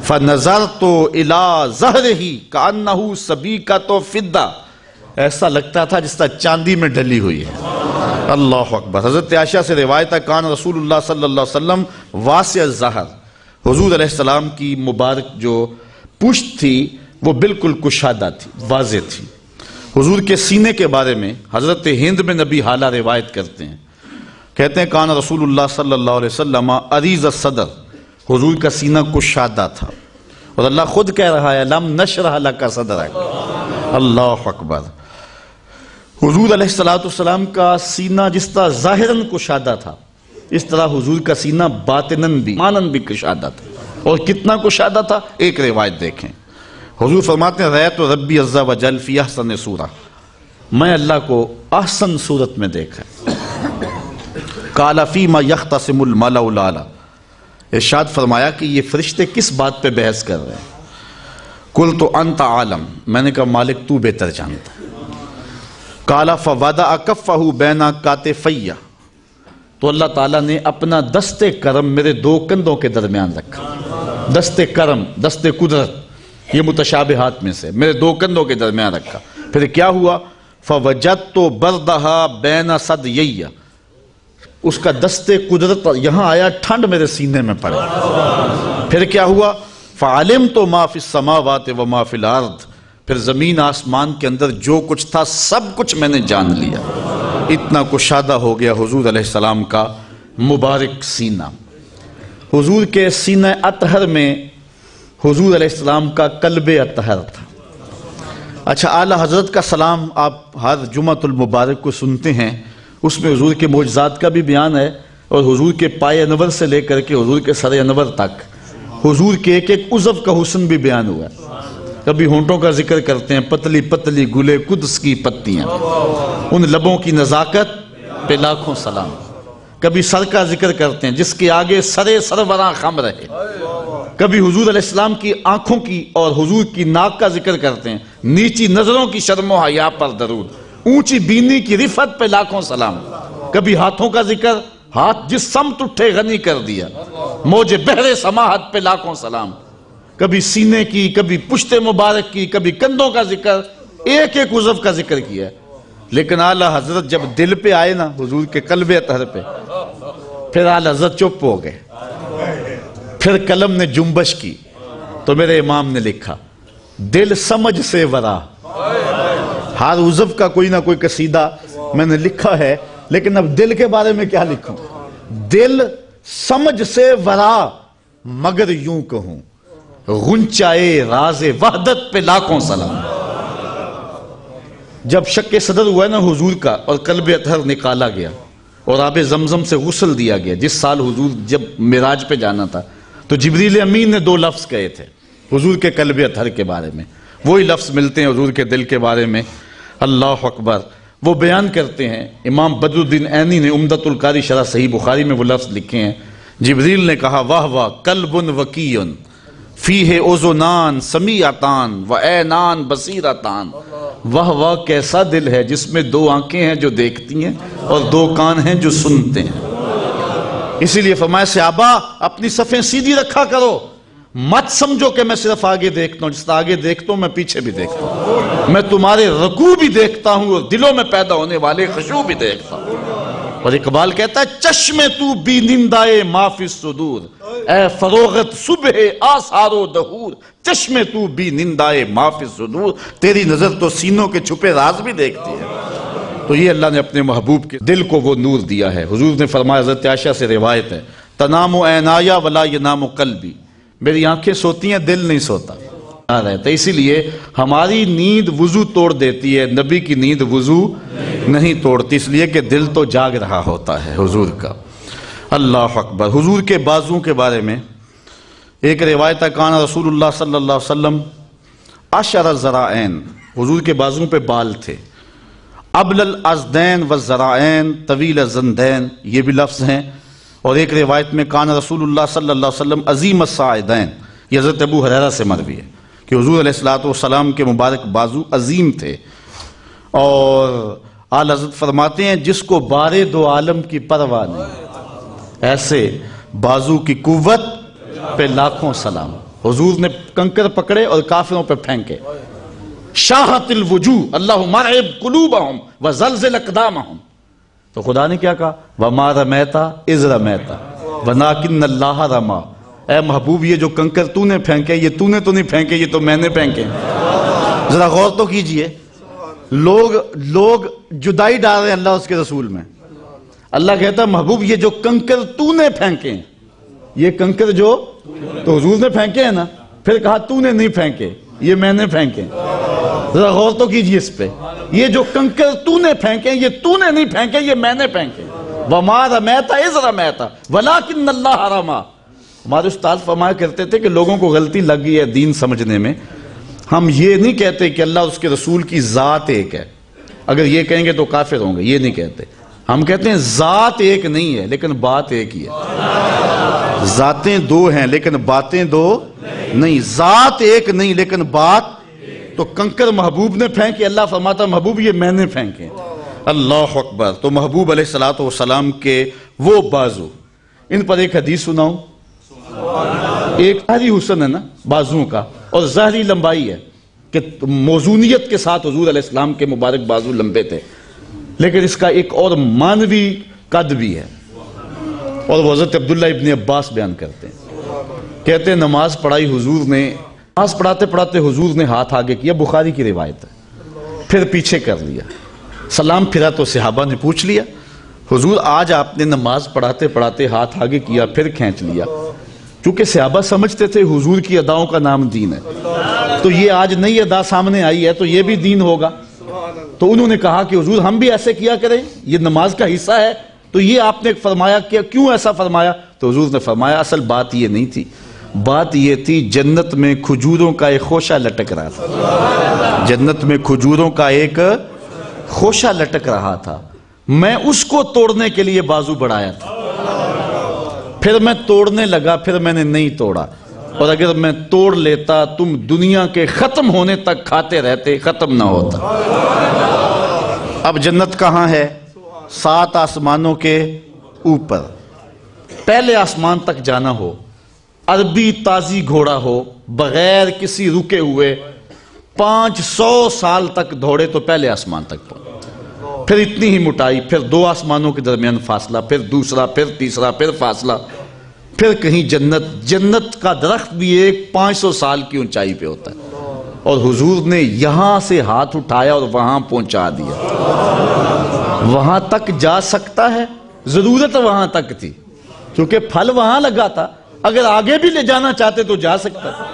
فَنَظَرْتُ إِلَىٰ ظَهْرِهِ كَأَنَّهُ سَبِيكَةُ فِضَّةٌ، ایسا لگتا تھا جس طرح چاندی میں ڈلی ہوئی ہے۔ اللہ اکبر۔ حضرت عائشہ سے روایت ہے کان رسول اللہ صلی اللہ علیہ وسلم واسع الظہر، حضور علیہ السلام کی مبارک جو پشت تھی وہ بالکل کشادہ تھی، واضح تھی۔ حضور کے سینے کے بارے میں حضرت ہند بن نبی حالہ روایت کرتے ہیں، کہتے ہیں کان رسول اللہ صلی اللہ علیہ وسلم عریض الصدر، حضور کا سینہ کشادہ تھا، اور اللہ خود کہہ رہا ہے لم نشرح لک صدرک۔ اللہ اکبر۔ حضور علیہ السلام کا سینہ جس طرح ظاہراً کشادہ تھا، اس طرح حضور کا سینہ باطناً بھی ماناً بھی کشادہ تھا۔ اور کتنا کشادہ تھا، ایک روایت دیکھیں، حضور فرماتے ہیں رأیت ربی عز و جل فی احسن صورہ، میں اللہ کو احسن صورت میں دیکھا۔ قال فیما یختصم الملأ الاعلی، ارشاد فرمایا کہ یہ فرشتے کس بات پہ بحث کر رہے ہیں؟ قلت انت عالم، میں نے کہا مالک تو بہتر جانتا ہے۔ قال فوضع کفہ بین کاتفی، تو اللہ تعالیٰ نے اپنا دست کرم میرے 2 کندھوں کے درمیان رکھا۔ دست کرم، دست قدرت، یہ متشابہات میں سے میرے 2 کندھوں کے درمیان رکھا۔ پھر کیا ہوا؟ فوجدت بردہا بین صدیی، اس کا دست قدرت یہاں آیا، ٹھنڈ میرے سینے میں پڑے۔ پھر کیا ہوا؟ فعلمت ما فی السماوات و ما فی الارض، پھر زمین آسمان کے اندر جو کچھ تھا سب کچھ میں نے جان لیا۔ اتنا کشادہ ہو گیا حضور علیہ السلام کا مبارک سینہ۔ حضور کے سینہ اطہر میں حضور علیہ السلام کا قلب اطہر تھا۔ اچھا اعلیٰ حضرت کا سلام آپ ہر جمعۃ المبارک کو سنتے ہیں، اس میں حضور کے معجزات کا بھی بیان ہے، اور حضور کے پائے انور سے لے کر کے حضور کے سر انور تک حضور کے ایک ایک عضو کا حسن بھی بیان ہوا ہے۔ کبھی ہونٹوں کا ذکر کرتے ہیں، پتلی پتلی گلے قدس کی پتیاں، ان لبوں کی نزاکت پہ لاکھوں سلام۔ کبھی سر کا ذکر کرتے ہیں، جس کے آگے سرے سروراں خم رہے۔ کبھی حضور علیہ السلام کی آنکھوں کی اور حضور کی ناک کا ذکر کرتے ہیں، نیچی نظروں کی شرم و حیا پر درود، اونچی بینی کی رفت پہ لاکھوں سلام۔ کبھی ہاتھوں کا ذکر، ہاتھ جس سمت اٹھے غنی کر دیا، موج بحر سماحت پہ لاکھوں سلام۔ کبھی سینے کی، کبھی پشت مبارک کی، کبھی کندھوں کا ذکر، ایک ایک عضو کا ذکر کیا۔ لیکن اعلیٰ حضرت جب دل پہ آئے نا، حضور کے قلب اطہر پہ، پھر اعلیٰ حضرت چپ ہو گئے، پھر قلم نے جنبش کی، تو میرے امام نے لکھا دل سمجھ سے ورا۔ ہر عضو کا کوئی نہ کوئی قصیدہ میں نے لکھا ہے، لیکن اب دل کے بارے میں کیا لکھوں؟ دل سمجھ سے ورا مگر یوں کہوں، غنچائے راز وحدت پہ لاکھوں سلام۔ جب شک صدر ہوا نا حضور کا اور قلب اطہر نکالا گیا اور آب زمزم سے غسل دیا گیا، جس سال حضور جب معراج پہ جانا تھا، تو جبریل امین نے 2 لفظ کہے تھے حضور کے قلب اطہر کے بارے میں، وہی لفظ ملتے ہیں حضور کے دل کے بارے میں، اللہ اکبر۔ وہ بیان کرتے ہیں، امام بدر الدین عینی نے عمدۃ القاری شرح صحیح بخاری میں وہ لفظ لکھے ہیں، جبریل نے کہا واہ واہ قلب وکیع فیہ اذنان سمیعتان و عینان بصیرتان، واہ واہ کیسا دل ہے جس میں 2 آنکھیں ہیں جو دیکھتی ہیں اور 2 کان ہیں جو سنتے ہیں۔ اسی لیے فرمایا صحابہ اپنی صفیں سیدھی رکھا کرو، مت سمجھو کہ میں صرف آگے دیکھتا ہوں، جس طرح آگے دیکھتا ہوں میں پیچھے بھی دیکھتا ہوں، میں تمہارے رکوع بھی دیکھتا ہوں اور دلوں میں پیدا ہونے والے خشوع بھی دیکھتا ہوں۔ اور اقبال کہتا ہے چشم تو بی نندائے ما فی الصدور، اے فروغت صبح آثار و دہور، چشم تو بی نندائے ما فی الصدور، تیری نظر تو سینوں کے چھپے راز بھی دیکھتی ہے۔ تو یہ اللہ نے اپنے محبوب کے دل کو وہ نور دیا ہے۔ حضور نے فرمایا، حضرت عائشہ سے روایت ہے، تنام عینایا ولا ینام قلبی، میری آنکھیں سوتی ہیں دل نہیں سوتا رہتا۔ اسی لیے ہماری نیند وضو توڑ دیتی ہے، نبی کی نیند وضو نہیں توڑتی، اس لیے کہ دل تو جاگ رہا ہوتا ہے حضور کا۔ اللہ اکبر۔ حضور کے بازوں کے بارے میں ایک روایت ہے، کان رسول اللہ صلی اللہ علیہ وسلم عشر ذراعین، حضور کے بازوں پہ بال تھے، ابل الازدین والذراعین طویل الزندین، یہ بھی لفظ ہیں۔ اور ایک روایت میں کان رسول اللہ صلی اللہ علیہ وسلم عظیم الساعدین، یہ حضرت ابو ہریرہ سے مروی ہے کہ حضور علیہ السلام کے مبارک بازو عظیم تھے۔ اور اعلی حضرت فرماتے ہیں جس کو بارے 2 عالم کی پرواہ نہیں، ایسے بازو کی قوت پہ لاکھوں سلام۔ حضور نے کنکر پکڑے اور کافروں پہ پھینکے، شاہت الوجوہ اللہم ارعب قلوبہم وزلزل اقدامہم، تو خدا نے کیا کہا وما رمیتا اذ رمیتا ولکن اللہ رما، اے محبوب یہ جو کنکر تو نے پھینکے یہ تو نے تو نہیں پھینکے، یہ تو میں نے پھینکے۔ ذرا غور تو کیجئے، لوگ جدائی ڈال رہے ہیں اللہ اس کے رسول میں۔ اللہ کہتا ہے محبوب یہ جو کنکر تو نے پھینکے، یہ کنکر جو تو حضور نے پھینکے ہیں نا، پھر کہا تو نے نہیں پھینکے یہ میں نے پھینکے۔ ذرا غور تو کیجئے اس پہ، یہ جو کنکر تو نے پھینکے یہ تو نے نہیں پھینکے یہ میں نے پھینکے۔ وما رمیتا اذ رمیتا ولکن اللہ رما۔ ہمارے استاد فرمایا کرتے تھے کہ لوگوں کو غلطی لگ گئی ہے دین سمجھنے میں، ہم یہ نہیں کہتے کہ اللہ اس کے رسول کی ذات ایک ہے، اگر یہ کہیں گے تو کافر ہوں گے، یہ نہیں کہتے۔ ہم کہتے ہیں ذات ایک نہیں ہے لیکن بات ایک ہی ہے۔ ذاتیں 2 ہیں لیکن باتیں 2 نہیں، ذات ایک نہیں لیکن بات۔ تو کنکر محبوب نے پھینکے، اللہ فرماتا محبوب یہ میں نے پھینکے۔ اللہ اکبر۔ تو محبوب علیہ السلام کے وہ بازو، ان پر ایک حدیث سناؤں۔ ایک ظاہری حسن ہے نا بازوں کا، اور ظاہری لمبائی ہے کہ موزونیت کے ساتھ حضور علیہ السلام کے مبارک بازو لمبے تھے، لیکن اس کا ایک اور مانوی قد بھی ہے، اور وہ حضرت عبداللہ ابن عباس بیان کرتے ہیں، کہتے ہیں نماز پڑھائی حضور نے، نماز پڑھاتے پڑھاتے حضور نے ہاتھ آگے کیا، بخاری کی روایت ہے، پھر پیچھے کر لیا، سلام پھرا تو صحابہ نے پوچھ لیا حضور آج آپ نے نماز پڑھاتے پڑھاتے ہاتھ آگے کیا پھر کھینچ لیا، کیونکہ صحابہ سمجھتے تھے حضور کی اداؤں کا نام دین ہے، تو یہ آج نئی ادا سامنے آئی ہے تو یہ بھی دین ہوگا، تو انہوں نے کہا کہ حضور ہم بھی ایسے کیا کریں، یہ نماز کا حصہ ہے، تو یہ آپ نے فرمایا کہ کیوں ایسا فرمایا؟ تو حضور نے فرمایا اصل بات یہ نہیں تھی، بات یہ تھی جنت میں کھجوروں کا ایک خوشہ لٹک رہا تھا، جنت میں کھجوروں کا ایک خوشہ لٹک رہا تھا، میں اس کو توڑنے کے لیے بازو بڑھایا تھا، پھر میں توڑنے لگا، پھر میں نے نہیں توڑا، اور اگر میں توڑ لیتا تم دنیا کے ختم ہونے تک کھاتے رہتے، ختم نہ ہوتا۔ اب جنت کہاں ہے؟ 7 آسمانوں کے اوپر، پہلے آسمان تک جانا ہو، عربی تازی گھوڑا ہو، بغیر کسی رکے ہوئے 500 سال تک دوڑے تو پہلے آسمان تک پہنچے، پھر اتنی ہی موٹائی، پھر 2 آسمانوں کے درمیان فاصلہ، پھر دوسرا، پھر تیسرا، پھر فاصلہ، پھر کہیں جنت کا درخت بھی ایک 500 سال کی اونچائی پہ ہوتا ہے، اور حضور نے یہاں سے ہاتھ اٹھایا اور وہاں پہنچا دیا۔ وہاں تک جا سکتا ہے، ضرورت وہاں تک تھی کیونکہ پھل وہاں لگا تھا، اگر آگے بھی لے جانا چاہتے تو جا سکتا تھا،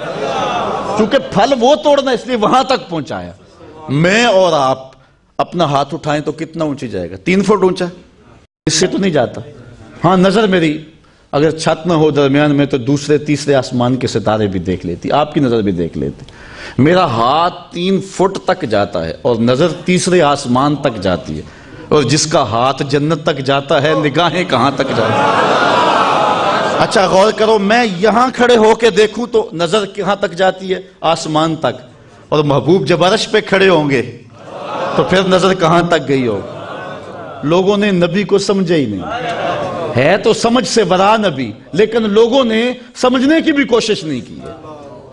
کیونکہ پھل وہ توڑنا اس لیے وہاں تک پہنچایا۔ میں اور آپ اپنا ہاتھ اٹھائیں تو کتنا اونچی جائے گا؟ 3 فٹ اونچا، اس سے تو نہیں جاتا۔ ہاں نظر میری اگر چھت نہ ہو درمیان میں تو دوسرے تیسرے آسمان کے ستارے بھی دیکھ لیتی، آپ کی نظر بھی دیکھ لیتی۔ میرا ہاتھ 3 فٹ تک جاتا ہے اور نظر تیسرے آسمان تک جاتی ہے، اور جس کا ہاتھ جنت تک جاتا ہے نگاہیں کہاں تک جاتی ہیں؟ اچھا غور کرو، میں یہاں کھڑے ہو کے دیکھوں تو نظر کہاں تک جاتی ہے؟ آسمان تک، اور محبوب جب عرش پہ کھڑے ہوں گے تو پھر نظر کہاں تک گئی ہو؟ لوگوں نے نبی کو سمجھے ہی نہیں، ہے تو سمجھ سے ورا نبی، لیکن لوگوں نے سمجھنے کی بھی کوشش نہیں کی ہے۔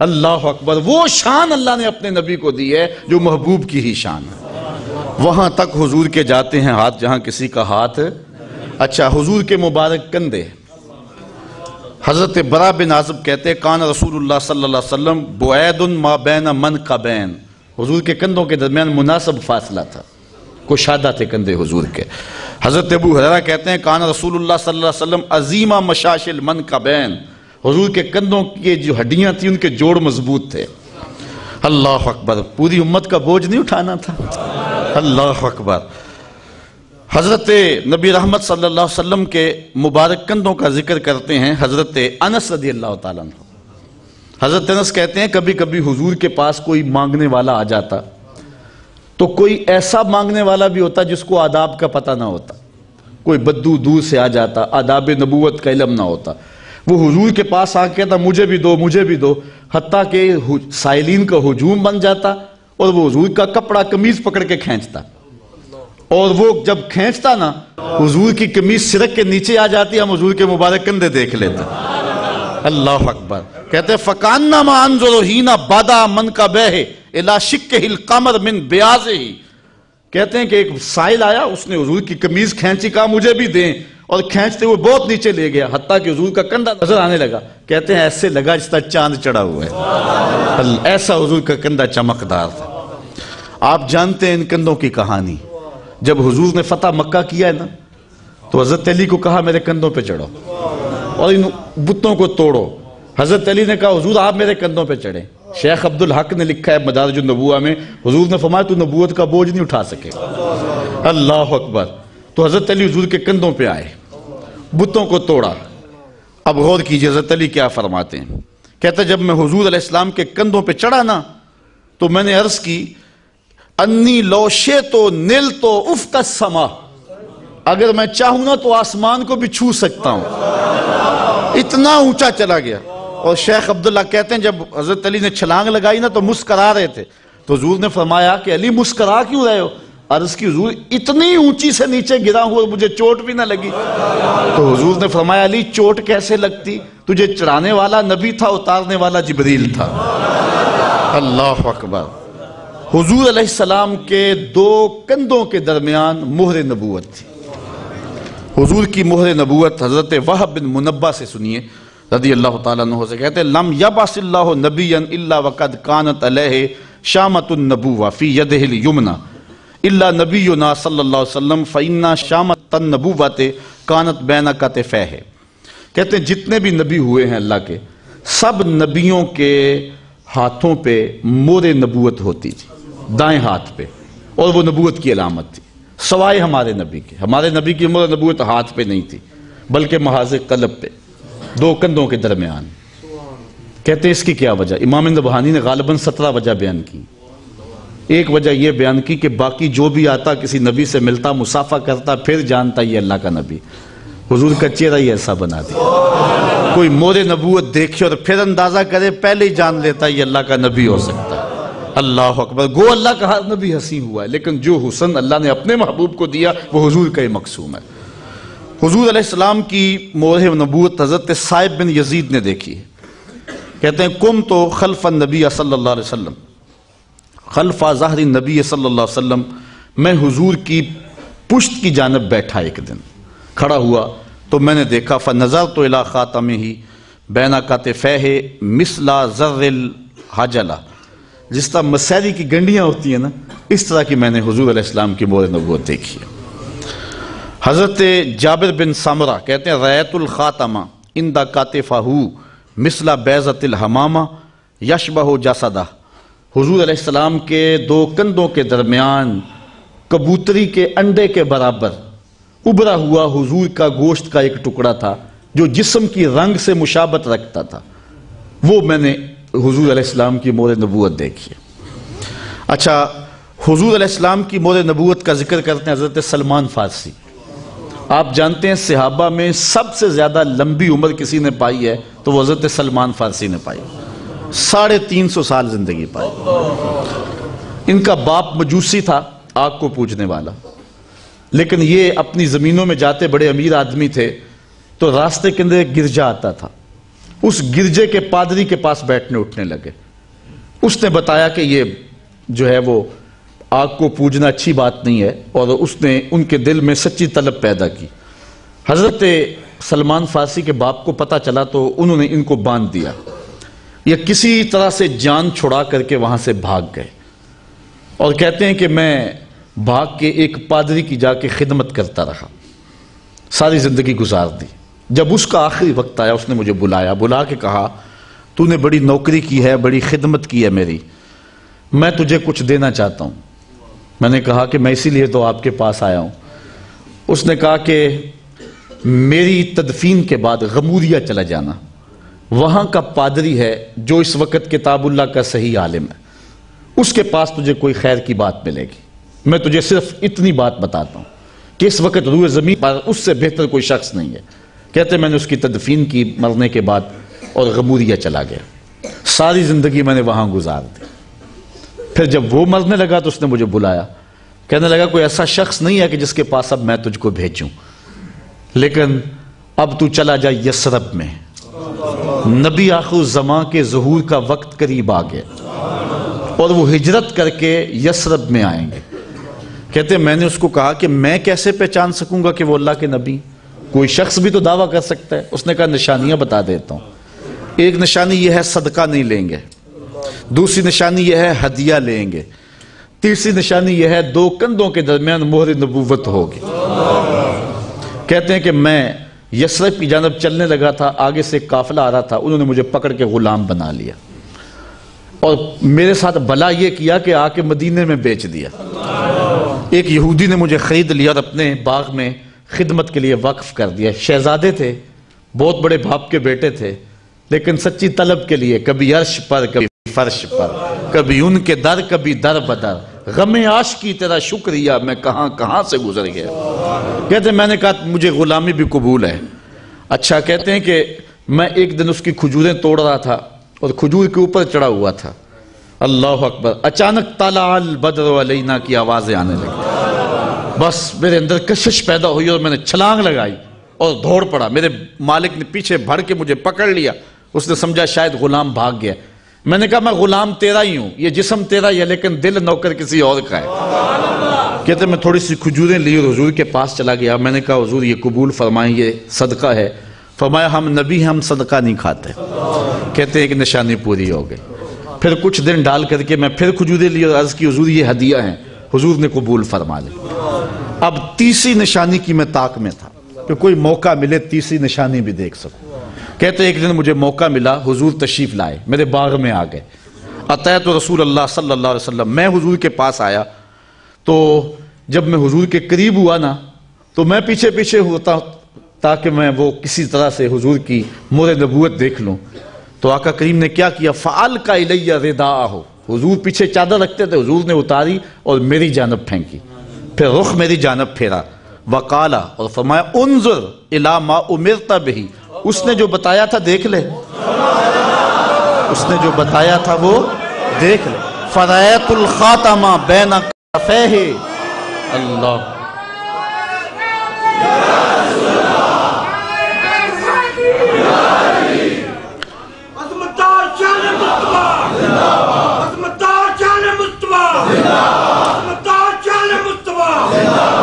اللہ اکبر، وہ شان اللہ نے اپنے نبی کو دی ہے جو محبوب کی ہی شان ہے۔ وہاں تک حضور کے جاتے ہیں ہاتھ جہاں کسی کا ہاتھ۔ اچھا حضور کے مبارک کندھے، حضرت برا بن عازب کہتے کان رسول اللہ صلی اللہ علیہ وسلم بعید ما بین منکبین، حضور کے کندھوں کے درمیان مناسب فاصلہ تھا، کشادہ تھے کندھے حضور کے۔ حضرت ابو ہریرہ کہتے ہیں کان رسول اللہ صلی اللہ علیہ وسلم عظیم مشاشل منکبین، حضور کے کندھوں کی جو ہڈیاں تھیں ان کے جوڑ مضبوط تھے۔ اللہ اکبر، پوری امت کا بوجھ نہیں اٹھانا تھا۔ اللہ اکبر۔ حضرت نبی رحمت صلی اللہ علیہ وسلم کے مبارک کندھوں کا ذکر کرتے ہیں حضرت انس رضی اللہ تعالیٰ عنہ۔ حضرت انس کہتے ہیں کبھی کبھی حضور کے پاس کوئی مانگنے والا آ جاتا تو کوئی ایسا مانگنے والا بھی ہوتا جس کو آداب کا پتہ نہ ہوتا، کوئی بدو دور سے آ جاتا، آداب نبوت کا علم نہ ہوتا، وہ حضور کے پاس آ کے کہتا مجھے بھی دو مجھے بھی دو، حتیٰ کہ سائلین کا ہجوم بن جاتا اور وہ حضور کا کپڑا قمیض پکڑ کے کھینچتا، اور وہ جب کھینچتا نا حضور کی قمیض سرک کے نیچے آ جاتی، ہم حضور کے مبارک کندھے دیکھ لیتے۔ اللہ اکبر۔ کہتے فَكَأَنَّمَا أَنظُرُ حِينَ بَدَا مَنْكَبَيْهِ إِلَى شِقِّهِ الْقَمَرِ مِنْ بِيَاضِهِ، کہتے ہیں کہ ایک سائل آیا، اس نے حضور کی قمیض کھینچی، کہا مجھے بھی دیں، اور کھینچتے ہوئے بہت نیچے لے گیا حتیٰ کہ حضور کا کندھا نظر آنے لگا۔ کہتے ہیں ایسے لگا جس طرح چاند چڑھا ہوا ہے، ایسا حضور کا کندھا چمکدار تھا۔ آپ جانتے ہیں ان کندھوں کی کہانی، جب حضور نے فتح مکہ کیا ہے نا تو حضرت علی کو کہا میرے کندھوں پہ چڑھو اور ان بتوں کو توڑو۔ حضرت علی نے کہا حضور آپ میرے کندھوں پہ چڑھیں۔ شیخ عبدالحق نے لکھا ہے مدارج النبوہ میں، حضور نے فرمایا تو نبوت کا بوجھ نہیں اٹھا سکے۔ اللہ اکبر۔ تو حضرت علی حضور کے کندھوں پہ آئے، بتوں کو توڑا۔ اب غور کیجئے حضرت علی کیا فرماتے ہیں، کہتے جب میں حضور علیہ السلام کے کندھوں پہ چڑھا نا تو میں نے عرض کی انی لو شئتو نلتو افق السما، اگر میں چاہوں نا تو آسمان کو بھی چھو سکتا ہوں، اتنا اونچا چلا گیا۔ اور شیخ عبداللہ کہتے ہیں جب حضرت علی نے چھلانگ لگائی نا تو مسکرا رہے تھے، تو حضور نے فرمایا کہ علی مسکرا کیوں رہے ہو؟ عرض کی حضور اتنی اونچی سے نیچے گرا ہوں اور مجھے چوٹ بھی نہ لگی۔ تو حضور نے فرمایا علی چوٹ کیسے لگتی، تجھے چڑھانے والا نبی تھا، اتارنے والا جبریل تھا۔ اللہ اکبر۔ حضور علیہ السلام کے 2 کندھوں کے درمیان مہر نبوت تھی۔ حضور کی مہر نبوت حضرت وہب بن منبہ سے سنیے رضی اللہ تعالیٰ عنہ سے، کہتے ہیں لم یبعث اللہ نبیا الا وقد کانت علیہ شامۃ النبوہ فی یدہ الیمنی الا نبینا صلی اللہ علیہ وسلم فإن شامۃ النبوۃ کانت بین کتفیہ۔ کہتے ہیں جتنے بھی نبی ہوئے ہیں اللہ کے، سب نبیوں کے ہاتھوں پہ مہر نبوت ہوتی تھی، دائیں ہاتھ پہ، اور وہ نبوت کی علامت تھی، سوائے ہمارے نبی کے۔ ہمارے نبی کی عمر نبوت ہاتھ پہ نہیں تھی بلکہ محاذ قلب پہ، دو کندھوں کے درمیان۔ کہتے ہیں اس کی کیا وجہ؟ امام نبہانی نے غالباً 17 وجہ بیان کی۔ ایک وجہ یہ بیان کی کہ باقی جو بھی آتا کسی نبی سے ملتا، مصافحہ کرتا، پھر جانتا یہ اللہ کا نبی۔ حضور کا چہرہ ہی ایسا بنا دیا، کوئی مور نبوت دیکھے اور پھر اندازہ کرے، پہلے ہی جان لیتا یہ اللہ کا نبی ہو سکتا ہے۔ اللہ اکبر! گو اللہ کا ہر نبی حسین ہوا ہے، لیکن جو حسن اللہ نے اپنے محبوب کو دیا وہ حضور کا ہی مقسوم ہے۔ حضور علیہ السلام کی مور نبوت حضرت صائب بن یزید نے دیکھی ہے۔ کہتے ہیں قم تو خلف النبی صلی اللہ علیہ وسلم، خلف ظہر النبی صلی اللہ علیہ وسلم، میں حضور کی پشت کی جانب بیٹھا، ایک دن کھڑا ہوا تو میں نے دیکھا فنظرت الی خاتمہ بین کتفیہ مثل زر الحجلہ، جس طرح مسیری کی گنڈیاں ہوتی ہیں نا، اس طرح کی میں نے حضور علیہ السلام کی مور نبوت دیکھی ہے۔ حضرت جابر بن سمرہ کہتے ہیں رأیت الخاتمہ عند کتفہ مثل بیضۃ الحمامہ یشبہ جسدہ، حضور علیہ السلام کے دو کندھوں کے درمیان کبوتری کے انڈے کے برابر ابھرا ہوا حضور کا گوشت کا ایک ٹکڑا تھا جو جسم کی رنگ سے مشابہت رکھتا تھا، وہ میں نے حضور علیہ السلام کی مور نبوت دیکھی ہے۔ اچھا، حضور علیہ السلام کی مور نبوت کا ذکر کرتے ہیں حضرت سلمان فارسی۔ آپ جانتے ہیں صحابہ میں سب سے زیادہ لمبی عمر کسی نے پائی ہے تو وہ حضرت سلمان فارسی نے پائی، 350 سال زندگی پائی۔ ان کا باپ مجوسی تھا، آگ کو پوجنے والا، لیکن یہ اپنی زمینوں میں جاتے، بڑے امیر آدمی تھے، تو راستے کے اندر ایک گرجا آتا تھا، اس گرجے کے پادری کے پاس بیٹھنے اٹھنے لگے۔ اس نے بتایا کہ یہ جو ہے وہ آگ کو پوجنا اچھی بات نہیں ہے، اور اس نے ان کے دل میں سچی طلب پیدا کی۔ حضرت سلمان فارسی کے باپ کو پتہ چلا تو انہوں نے ان کو باندھ دیا، یہ کسی طرح سے جان چھڑا کر کے وہاں سے بھاگ گئے، اور کہتے ہیں کہ میں بھاگ کے ایک پادری کی جا کے خدمت کرتا رہا، ساری زندگی گزار دی۔ جب اس کا آخری وقت آیا اس نے مجھے بلایا، بلا کے کہا تو نے بڑی نوکری کی ہے، بڑی خدمت کی ہے میری، میں تجھے کچھ دینا چاہتا ہوں۔ میں نے کہا کہ میں اسی لیے تو آپ کے پاس آیا ہوں۔ اس نے کہا کہ میری تدفین کے بعد غموریا چلا جانا، وہاں کا پادری ہے جو اس وقت کتاب اللہ کا صحیح عالم ہے، اس کے پاس تجھے کوئی خیر کی بات ملے گی۔ میں تجھے صرف اتنی بات بتاتا ہوں کہ اس وقت روئے زمین پر اس سے بہتر کوئی شخص نہیں ہے۔ کہتے میں نے اس کی تدفین کی مرنے کے بعد اور غموریا چلا گیا، ساری زندگی میں نے وہاں گزار دی۔ پھر جب وہ مرنے لگا تو اس نے مجھے بلایا، کہنے لگا کوئی ایسا شخص نہیں ہے کہ جس کے پاس اب میں تجھ کو بھیجوں، لیکن اب تو چلا جا یثرب میں، نبی آخر الزمان کے ظہور کا وقت قریب آ گیا اور وہ ہجرت کر کے یثرب میں آئیں گے۔ کہتے ہیں میں نے اس کو کہا کہ میں کیسے پہچان سکوں گا کہ وہ اللہ کے نبی؟ کوئی شخص بھی تو دعویٰ کر سکتا ہے۔ اس نے کہا نشانیاں بتا دیتا ہوں، ایک نشانی یہ ہے صدقہ نہیں لیں گے، دوسری نشانی یہ ہے ہدیہ لیں گے، تیسری نشانی یہ ہے دو کندھوں کے درمیان مہر نبوت ہوگی۔ کہتے ہیں کہ میں یثرب کی جانب چلنے لگا تھا، آگے سے ایک قافلہ آ رہا تھا، انہوں نے مجھے پکڑ کے غلام بنا لیا اور میرے ساتھ بھلا یہ کیا کہ آ کے مدینے میں بیچ دیا۔ ایک یہودی نے مجھے خرید لیا اور اپنے باغ میں خدمت کے لیے وقف کر دیا۔ شہزادے تھے، بہت بڑے باپ کے بیٹے تھے، لیکن سچی طلب کے لیے کبھی عرش پر کبھی فرش پر، کبھی ان کے در کبھی در بدر، غم عاشقی تیرا شکریہ میں کہاں کہاں سے گزر گیا۔ کہتے ہیں میں نے کہا مجھے غلامی بھی قبول ہے۔ اچھا، کہتے ہیں کہ میں ایک دن اس کی کھجوریں توڑ رہا تھا اور کھجور کے اوپر چڑھا ہوا تھا، اللہ اکبر، اچانک طلع البدر علینا کی آوازیں آنے لگی، بس میرے اندر کشش پیدا ہوئی اور میں نے چھلانگ لگائی اور دوڑ پڑا۔ میرے مالک نے پیچھے بڑھ کے مجھے پکڑ لیا، اس نے سمجھا شاید غلام بھاگ گیا۔ میں نے کہا میں غلام تیرا ہی ہوں، یہ جسم تیرا ہی ہے لیکن دل نوکر کسی اور کا ہے۔ کہتے میں تھوڑی سی کھجوریں لی اور حضور کے پاس چلا گیا، میں نے کہا حضور یہ قبول فرمائیں، یہ صدقہ ہے۔ فرمایا ہم نبی ہم صدقہ نہیں کھاتے۔ کہتے ہیں کہ نشانی پوری ہو گئی۔ پھر کچھ دن ڈال کر کے میں پھر کھجوریں لی اور عرض کی حضور یہ ہدیہ ہیں، حضور نے قبول فرما لی۔ اب تیسری نشانی کی میں طاق میں تھا کہ کوئی موقع ملے تیسری نشانی بھی دیکھ سکوں۔ کہتے ایک دن مجھے موقع ملا، حضور تشریف لائے، میرے باغ میں آ گئے، اتیت رسول اللہ صلی اللہ علیہ وسلم، میں حضور کے پاس آیا تو جب میں حضور کے قریب ہوا نا تو میں پیچھے پیچھے ہوتا تاکہ میں وہ کسی طرح سے حضور کی مہر نبوت دیکھ لوں. تو آقا کریم نے کیا کیا؟ فَعَلْقَ إِلَيَّ رِدَاءَهُ. حضور پیچھے چادر رکھتے تھے، حضور نے اتاری اور میری جانب پھینکی، پھر رخ میری جانب پھیرا. وقال، اور فرمایا انظر الی ما امرت بہ. اس نے جو بتایا تھا دیکھ لے، اس نے جو بتایا تھا وہ دیکھ لے. فرأیت الخاتم بین کفیہ. اللہ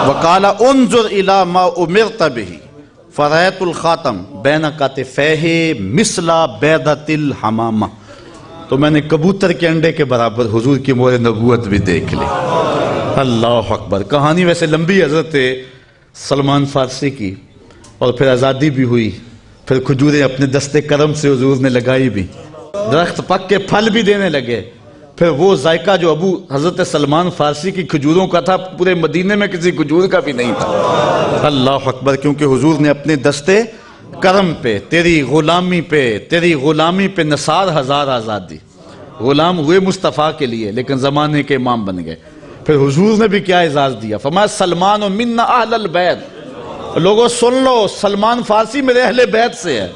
وقال انظر الی ما امرت بہ فرأیت الخاتم بین کتفیہ مثل بیضۃ الحمامہ. تو میں نے کبوتر کے انڈے کے برابر حضور کی مہر نبوت بھی دیکھ لی. اللہ اکبر. کہانی ویسے لمبی حضرت سلمان فارسی کی، اور پھر آزادی بھی ہوئی، پھر کھجوریں اپنے دستے کرم سے حضور نے لگائی بھی، درخت پک کے پھل بھی دینے لگے. پھر وہ ذائقہ جو ابو حضرت سلمان فارسی کی کھجوروں کا تھا پورے مدینے میں کسی کھجور کا بھی نہیں تھا. اللہ اکبر. کیونکہ حضور نے اپنے دستے کرم پہ، تیری غلامی پہ نثار ہزار آزادی. غلام ہوئے مصطفیٰ کے لیے لیکن زمانے کے امام بن گئے. پھر حضور نے بھی کیا اعزاز دیا، فرمایا سلمان منا اہل البیت. لوگوں سن لو، سلمان فارسی میرے اہل بیت سے ہے.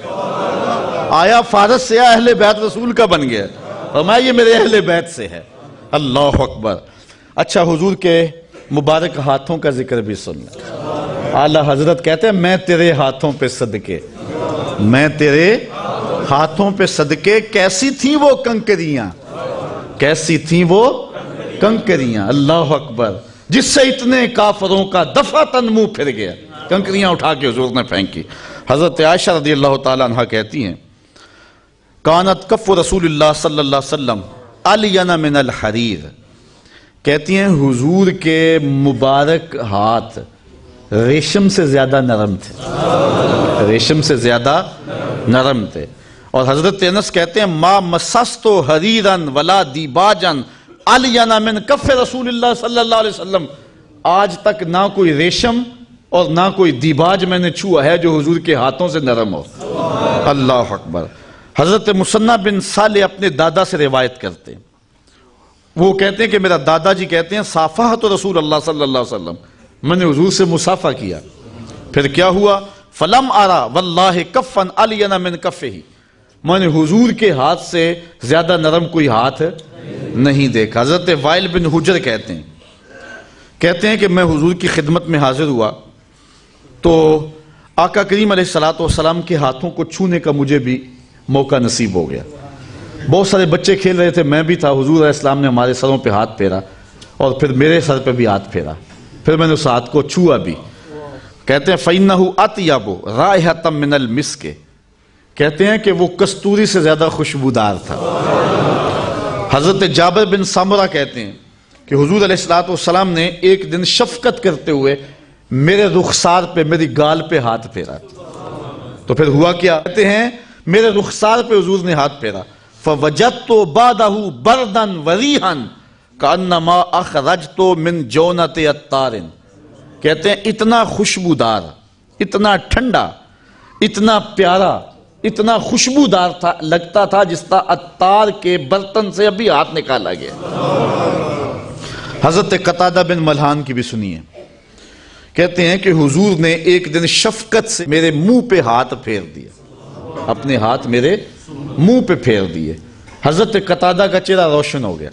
آیا فارس سے اہل بیت رسول کا بن گیا، فرمایا یہ میرے اہل بیت سے ہے. اللہ اکبر. اچھا، حضور کے مبارک ہاتھوں کا ذکر بھی سن لیں. اعلیٰ حضرت کہتے ہیں میں تیرے ہاتھوں پہ صدقے، میں تیرے ہاتھوں پہ صدقے. کیسی تھیں وہ کنکریاں، کیسی تھیں وہ کنکریاں. اللہ اکبر. جس سے اتنے کافروں کا دفعتاً منہ پھر گیا. کنکریاں اٹھا کے حضور نے پھینکی. حضرت عائشہ رضی اللہ تعالیٰ عنہ کہتی ہیں کانت کف رسول اللہ صلی اللہ علیہ وسلم الین من الحریر. کہتی ہیں حضور کے مبارک ہاتھ ریشم سے زیادہ نرم تھے، ریشم سے زیادہ نرم تھے. اور حضرت انس کہتے ہیں ما مسست حریرا ولا دیباجا الین من کف رسول اللہ صلی اللہ علیہ وسلم. آج تک نہ کوئی ریشم اور نہ کوئی دیباج میں نے چھوا ہے جو حضور کے ہاتھوں سے نرم ہو. اللہ اکبر. حضرت مصنع بن صالح اپنے دادا سے روایت کرتے ہیں، وہ کہتے ہیں کہ میرا دادا جی کہتے ہیں صافحت رسول اللہ صلی اللہ علیہ وسلم، میں نے حضور سے مصافحہ کیا. پھر کیا ہوا؟ فلم آرا واللہ کفن الین من کفہ. میں نے حضور کے ہاتھ سے زیادہ نرم کوئی ہاتھ نہیں دیکھا. حضرت وائل بن حجر کہتے ہیں کہ میں حضور کی خدمت میں حاضر ہوا تو آقا کریم علیہ السلام کے ہاتھوں کو چھونے کا مجھے بھی موقع نصیب ہو گیا. بہت سارے بچے کھیل رہے تھے، میں بھی تھا. حضور علیہ السلام نے ہمارے سروں پہ ہاتھ پھیرا اور پھر میرے سر پہ بھی ہاتھ پھیرا. پھر میں نے اس ہاتھ کو چھوا بھی. کہتے ہیں فَإِنَّهُ أَطْيَبُ رَائِحَةً مِنَ الْمِسْكِ. کہتے ہیں کہ وہ کستوری سے زیادہ خوشبودار تھا. حضرت جابر بن سمرہ کہتے ہیں کہ حضور علیہ السلام نے ایک دن شفقت کرتے ہوئے میرے رخسار پہ، میری گال پہ ہاتھ پھیرا. تو پھر ہوا کیا؟ کہتے ہیں میرے رخسار پہ حضور نے ہاتھ پھیرا. فَوَجَدْتُ بَعْدَهُ بَرْدًا وَرِيحًا كَأَنَّمَا أَخْرَجْتُ مِنْ جَوْنَةِ عَطَّارٍ. کہتے ہیں اتنا خوشبودار، اتنا ٹھنڈا، اتنا پیارا، اتنا خوشبودار تھا، لگتا تھا جس طرح عطار کے برتن سے ابھی ہاتھ نکالا گیا. حضرت قتادہ بن ملحان کی بھی سنیے. کہتے ہیں کہ حضور نے ایک دن شفقت سے میرے منہ پہ ہاتھ پھیر دیا، اپنے ہاتھ میرے منہ پہ پھیر دیے. حضرت قتادہ کا چہرہ روشن ہو گیا.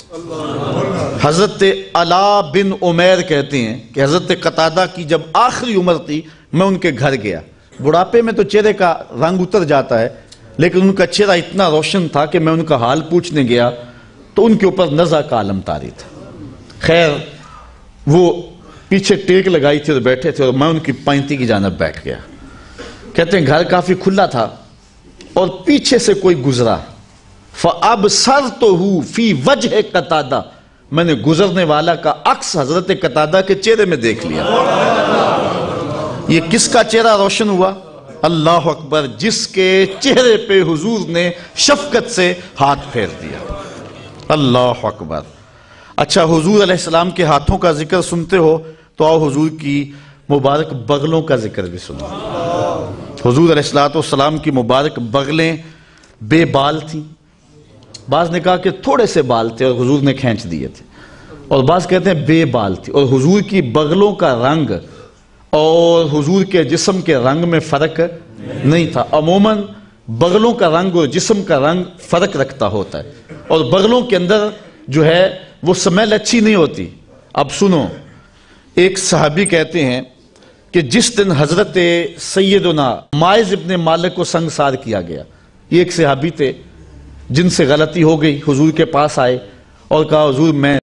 حضرت علا بن عمیر کہتے ہیں کہ حضرت قتادہ کی جب آخری عمر تھی میں ان کے گھر گیا. بڑھاپے میں تو چہرے کا رنگ اتر جاتا ہے لیکن ان کا چہرہ اتنا روشن تھا کہ میں ان کا حال پوچھنے گیا تو ان کے اوپر نزع کا عالم طاری تھا. خیر وہ پیچھے ٹیک لگائی تھی اور بیٹھے تھے اور میں ان کی پائنتی کی جانب بیٹھ گیا. کہتے ہیں گھر کافی کھلا تھا اور پیچھے سے کوئی گزرا. فَأَبْصَرْتُهُ فِي وَجْهِ قَتَادَةَ. میں نے گزرنے والا کا عکس حضرت قتادہ کے چہرے میں دیکھ لیا. یہ کس کا چہرہ روشن ہوا؟ اللہ اکبر. جس کے چہرے پہ حضور نے شفقت سے ہاتھ پھیر دیا. اللہ اکبر. اچھا حضور علیہ السلام کے ہاتھوں کا ذکر سنتے ہو تو آؤ حضور کی مبارک بغلوں کا ذکر بھی سنو۔ حضور علیہ السلام کی مبارک بغلیں بے بال تھیں، بعض نے کہا کہ تھوڑے سے بال تھے اور حضور نے کھینچ دیے تھے، اور بعض کہتے ہیں بے بال تھی، اور حضور کی بغلوں کا رنگ اور حضور کے جسم کے رنگ میں فرق نہیں تھا۔ عموماً بغلوں کا رنگ اور جسم کا رنگ فرق رکھتا ہوتا ہے، اور بغلوں کے اندر جو ہے وہ سمیل اچھی نہیں ہوتی۔ اب سنو، ایک صحابی کہتے ہیں کہ جس دن حضرت سیدنا ماعز ابن مالک کو سنگسار کیا گیا، یہ ایک صحابی تھے جن سے غلطی ہو گئی، حضور کے پاس آئے اور کہا حضور میں